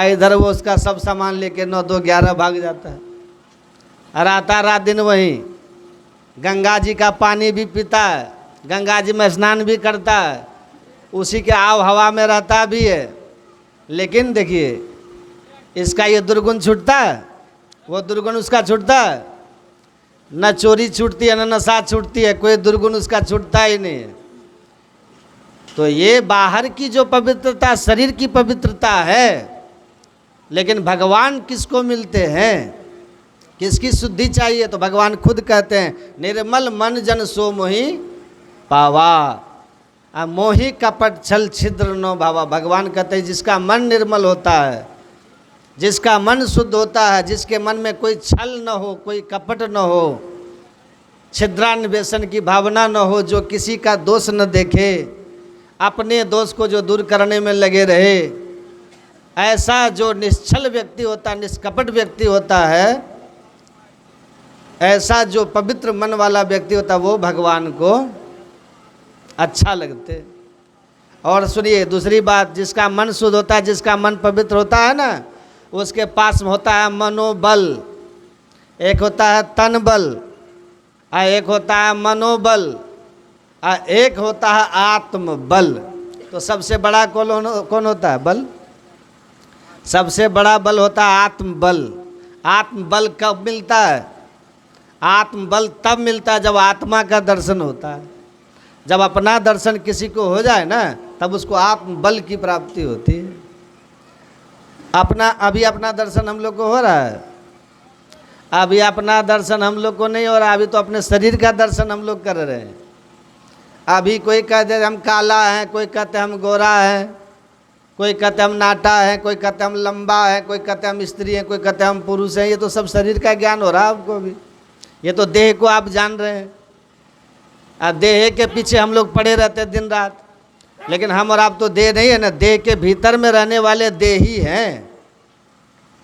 इधर वो उसका सब सामान लेके 9, 2, 11 भाग जाता है, और आता रात दिन वहीं गंगा जी का पानी भी पीता है, गंगा जी में स्नान भी करता है, उसी के आव हवा में रहता भी है। लेकिन देखिए इसका ये दुर्गुण छूटता है, वो दुर्गुण उसका छूटता है। न चोरी छूटती है, न नशा छूटती है, कोई दुर्गुण उसका छूटता ही नहीं है। तो ये बाहर की जो पवित्रता, शरीर की पवित्रता है, लेकिन भगवान किसको मिलते हैं, किसकी शुद्धि चाहिए? तो भगवान खुद कहते हैं, निर्मल मन जन सो मोहि पावा, मोहि कपट छल छिद्र नो भावा। भगवान कहते हैं जिसका मन निर्मल होता है, जिसका मन शुद्ध होता है, जिसके मन में कोई छल न हो, कोई कपट न हो, छिद्रान्वेषण की भावना न हो, जो किसी का दोष न देखे, अपने दोष को जो दूर करने में लगे रहे, ऐसा जो निश्चल व्यक्ति होता है, निष्कपट व्यक्ति होता है, ऐसा जो पवित्र मन वाला व्यक्ति होता है, वो भगवान को अच्छा लगते। और सुनिए दूसरी बात, जिसका मन शुद्ध होता है, जिसका मन पवित्र होता है ना, उसके पास में होता है मनोबल। एक होता है तन बल, और एक होता है मनोबल, और एक होता है आत्मबल। तो सबसे बड़ा कौन होता है? बल। सबसे बड़ा बल होता है आत्मबल। आत्मबल कब मिलता है? आत्मबल तब मिलता है जब आत्मा का दर्शन होता है। जब अपना दर्शन किसी को हो जाए ना, तब उसको आत्मबल की प्राप्ति होती है। अभी अपना दर्शन हम लोग को हो रहा है? अभी अपना दर्शन हम लोग को नहीं हो रहा, अभी तो अपने शरीर का दर्शन हम लोग कर रहे हैं। अभी कोई कहते हैं हम काला हैं, कोई कहते हैं हम गोरा हैं, कोई कहते हैं हम नाटा है, कोई कहते हैं हम लंबा है, कोई कहते हैं हम स्त्री हैं, कोई कहते हैं हम पुरुष हैं। ये तो सब शरीर का ज्ञान हो रहा है आपको भी। ये तो देह को आप जान रहे हैं। अब देह के पीछे हम लोग पड़े रहते हैं दिन रात, लेकिन हम और आप तो देह नहीं है ना, देह के भीतर में रहने वाले देही हैं।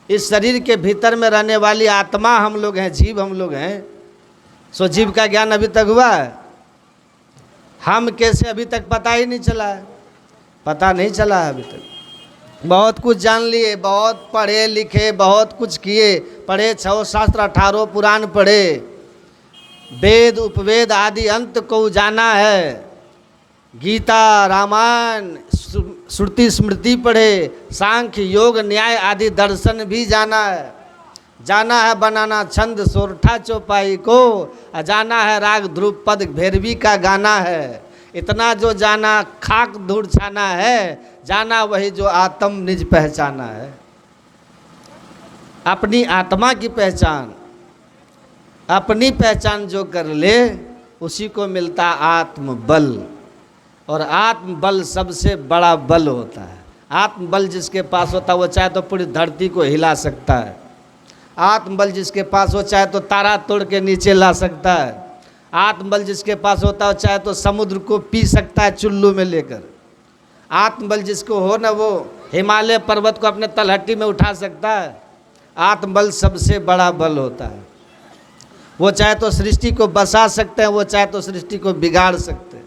इस शरीर के भीतर में रहने वाली आत्मा हम लोग हैं, जीव हम लोग हैं। सो जीव का ज्ञान अभी तक हुआ है? हम कैसे अभी तक पता ही नहीं चला है, पता नहीं चला है अभी तक। बहुत कुछ जान लिए, बहुत पढ़े लिखे, बहुत कुछ किए, पढ़े 6 शास्त्र 18 पुराण पढ़े, वेद उपवेद आदि अंत को जाना है, गीता रामायण श्रुति स्मृति पढ़े, सांख्य योग न्याय आदि दर्शन भी जाना है। जाना है बनाना छंद सोरठा चौपाई को, जाना है राग ध्रुव पद भैरवी का गाना है। इतना जो जाना खाक धूड़ छाना है, जाना वही जो आत्म निज पहचाना है। अपनी आत्मा की पहचान, अपनी पहचान जो कर ले, उसी को मिलता आत्मबल। और आत्मबल सबसे बड़ा बल होता है। आत्मबल जिसके पास होता है, वो चाहे तो पूरी धरती को हिला सकता है। आत्मबल जिसके पास हो, चाहे तो तारा तोड़ के नीचे ला सकता है। आत्मबल जिसके पास होता है, चाहे तो समुद्र को पी सकता है चुल्लू में लेकर। आत्मबल जिसको हो ना, वो हिमालय पर्वत को अपने तलहटी में उठा सकता है। आत्मबल सबसे बड़ा बल होता है। वो चाहे तो सृष्टि को बसा सकते हैं, वो चाहे तो सृष्टि को बिगाड़ सकते हैं।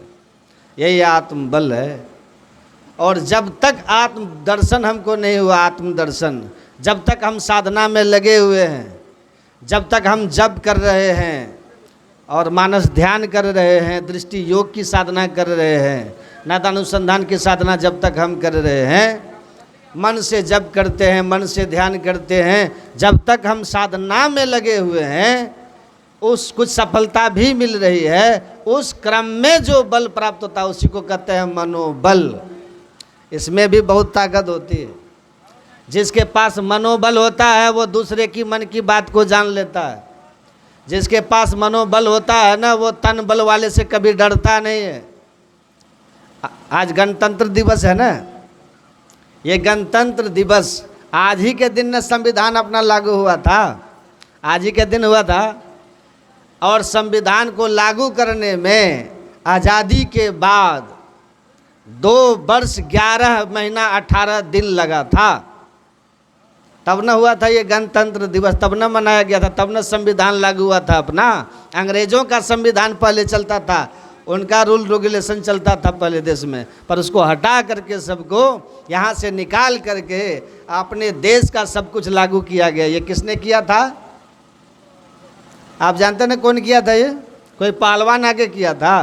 यही आत्मबल है। और जब तक आत्म दर्शन हमको नहीं हुआ, आत्मदर्शन, जब तक हम साधना में लगे हुए हैं, जब तक हम जप कर रहे हैं और मानस ध्यान कर रहे हैं, दृष्टि योग की साधना कर रहे हैं, नादानुसंधान की साधना जब तक हम कर रहे हैं, मन से जप करते हैं, मन से ध्यान करते हैं, जब तक हम साधना में लगे हुए हैं, उस कुछ सफलता भी मिल रही है, उस क्रम में जो बल प्राप्त होता है उसी को कहते हैं मनोबल। इसमें भी बहुत ताकत होती है। जिसके पास मनोबल होता है, वो दूसरे की मन की बात को जान लेता है। जिसके पास मनोबल होता है ना, वो तन बल वाले से कभी डरता नहीं है। आज गणतंत्र दिवस है ना, ये गणतंत्र दिवस आज ही के दिन न संविधान अपना लागू हुआ था, आज ही के दिन हुआ था। और संविधान को लागू करने में आज़ादी के बाद 2 वर्ष 11 महीना 18 दिन लगा था। तब न हुआ था ये गणतंत्र दिवस, तब न मनाया गया था, तब न संविधान लागू हुआ था अपना। अंग्रेजों का संविधान पहले चलता था, उनका रूल रेगुलेशन चलता था पहले देश में, पर उसको हटा करके सबको यहाँ से निकाल करके अपने देश का सब कुछ लागू किया गया। ये किसने किया था? आप जानते ना कौन किया था? ये कोई पहलवान आके किया था?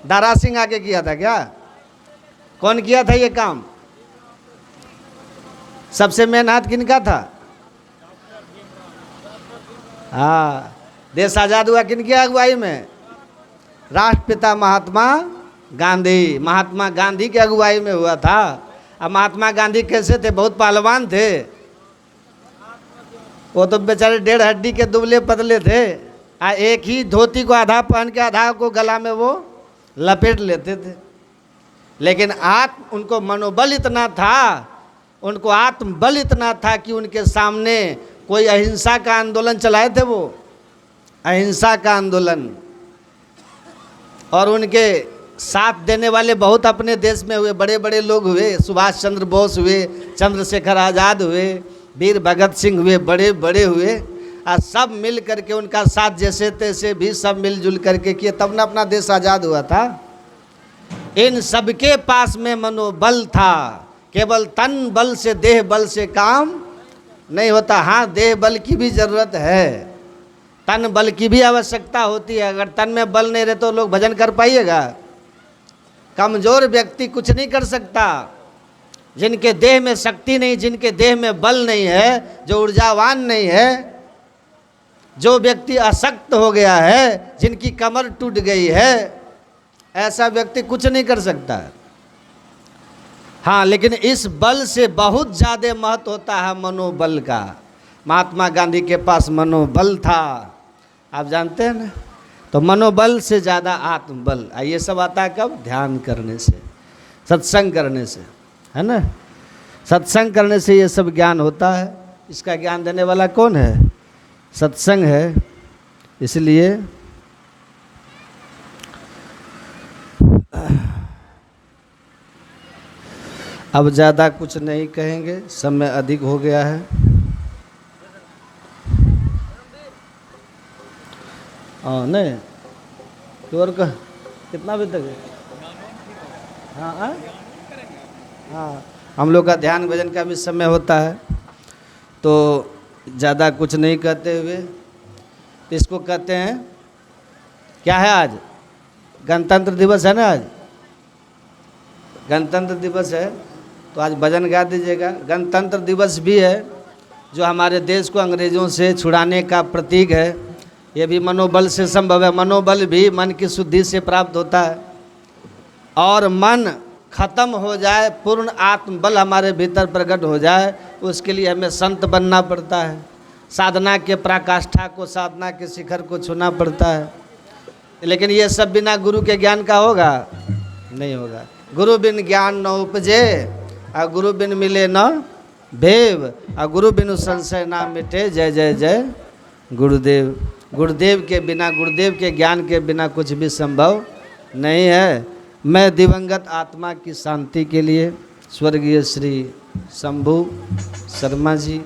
दारा सिंह आके किया था क्या? कौन किया था ये काम? सबसे मेन हाथ किनका था? हाँ, देश आज़ाद हुआ किनकी अगुवाई में? राष्ट्रपिता महात्मा गांधी। महात्मा गांधी की अगुवाई में हुआ था। अब महात्मा गांधी कैसे थे? बहुत पहलवान थे। वो तो बेचारे 1.5 हड्डी के दुबले पतले थे। एक ही धोती को आधा पहन के आधा को गला में वो लपेट लेते थे। लेकिन उनको मनोबल इतना था, उनको आत्मबल इतना था कि उनके सामने कोई अहिंसा का आंदोलन चलाए थे, वो अहिंसा का आंदोलन। और उनके साथ देने वाले बहुत अपने देश में हुए, बड़े बड़े लोग हुए। सुभाष चंद्र बोस हुए, चंद्रशेखर आज़ाद हुए, वीर भगत सिंह हुए, बड़े बड़े हुए। और सब मिल करके उनका साथ जैसे तैसे भी सब मिलजुल करके किए, तब ना अपना देश आज़ाद हुआ था। इन सबके पास में मनोबल था। केवल तन बल से, देह बल से काम नहीं होता। हाँ, देह बल की भी ज़रूरत है, तन बल की भी आवश्यकता होती है। अगर तन में बल नहीं रहे तो लोग भजन कर पाइएगा? कमज़ोर व्यक्ति कुछ नहीं कर सकता। जिनके देह में शक्ति नहीं, जिनके देह में बल नहीं है, जो ऊर्जावान नहीं है, जो व्यक्ति अशक्त हो गया है, जिनकी कमर टूट गई है, ऐसा व्यक्ति कुछ नहीं कर सकता है। हाँ, लेकिन इस बल से बहुत ज़्यादा महत्व होता है मनोबल का। महात्मा गांधी के पास मनोबल था, आप जानते हैं ना। तो मनोबल से ज़्यादा आत्मबल। ये सब आता है कब? ध्यान करने से, सत्संग करने से, है ना। सत्संग करने से ये सब ज्ञान होता है। इसका ज्ञान देने वाला कौन है? सत्संग है। इसलिए अब ज़्यादा कुछ नहीं कहेंगे, समय अधिक हो गया है। हाँ नहीं तो और कितना बजे तक है? हाँ हाँ, हम लोग का ध्यान भजन का भी समय होता है। तो ज़्यादा कुछ नहीं कहते हुए, इसको कहते हैं क्या है? आज गणतंत्र दिवस है ना। आज गणतंत्र दिवस है, तो आज भजन गा दीजिएगा। गणतंत्र दिवस भी है, जो हमारे देश को अंग्रेज़ों से छुड़ाने का प्रतीक है। ये भी मनोबल से संभव है। मनोबल भी मन की शुद्धि से प्राप्त होता है। और मन खत्म हो जाए, पूर्ण आत्मबल हमारे भीतर प्रकट हो जाए, उसके लिए हमें संत बनना पड़ता है। साधना के पराकाष्ठा को, साधना के शिखर को छूना पड़ता है। लेकिन ये सब बिना गुरु के ज्ञान का होगा? नहीं होगा। गुरु बिन ज्ञान न उपजे, और गुरु बिन मिले न भेव, और गुरु बिनु संशय ना मिटे। जय जय जय गुरुदेव। गुरुदेव के बिना, गुरुदेव के ज्ञान के बिना कुछ भी संभव नहीं है। मैं दिवंगत आत्मा की शांति के लिए स्वर्गीय श्री शंभू शर्मा जी,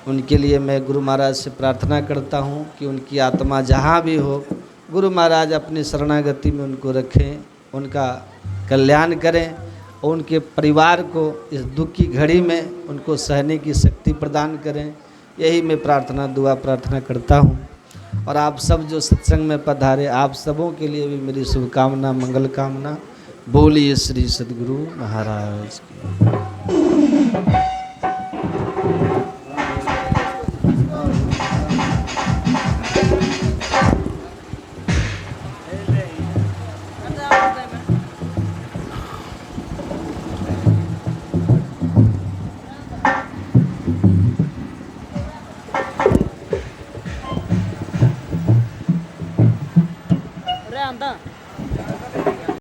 उनके लिए मैं गुरु महाराज से प्रार्थना करता हूँ कि उनकी आत्मा जहाँ भी हो, गुरु महाराज अपनी शरणागति में उनको रखें, उनका कल्याण करें, और उनके परिवार को इस दुख की घड़ी में उनको सहने की शक्ति प्रदान करें। यही मैं प्रार्थना, दुआ प्रार्थना करता हूँ। और आप सब जो सत्संग में पधारे, आप सबों के लिए भी मेरी शुभकामना, मंगल कामना। बोलिए श्री सद्गुरु महाराज की।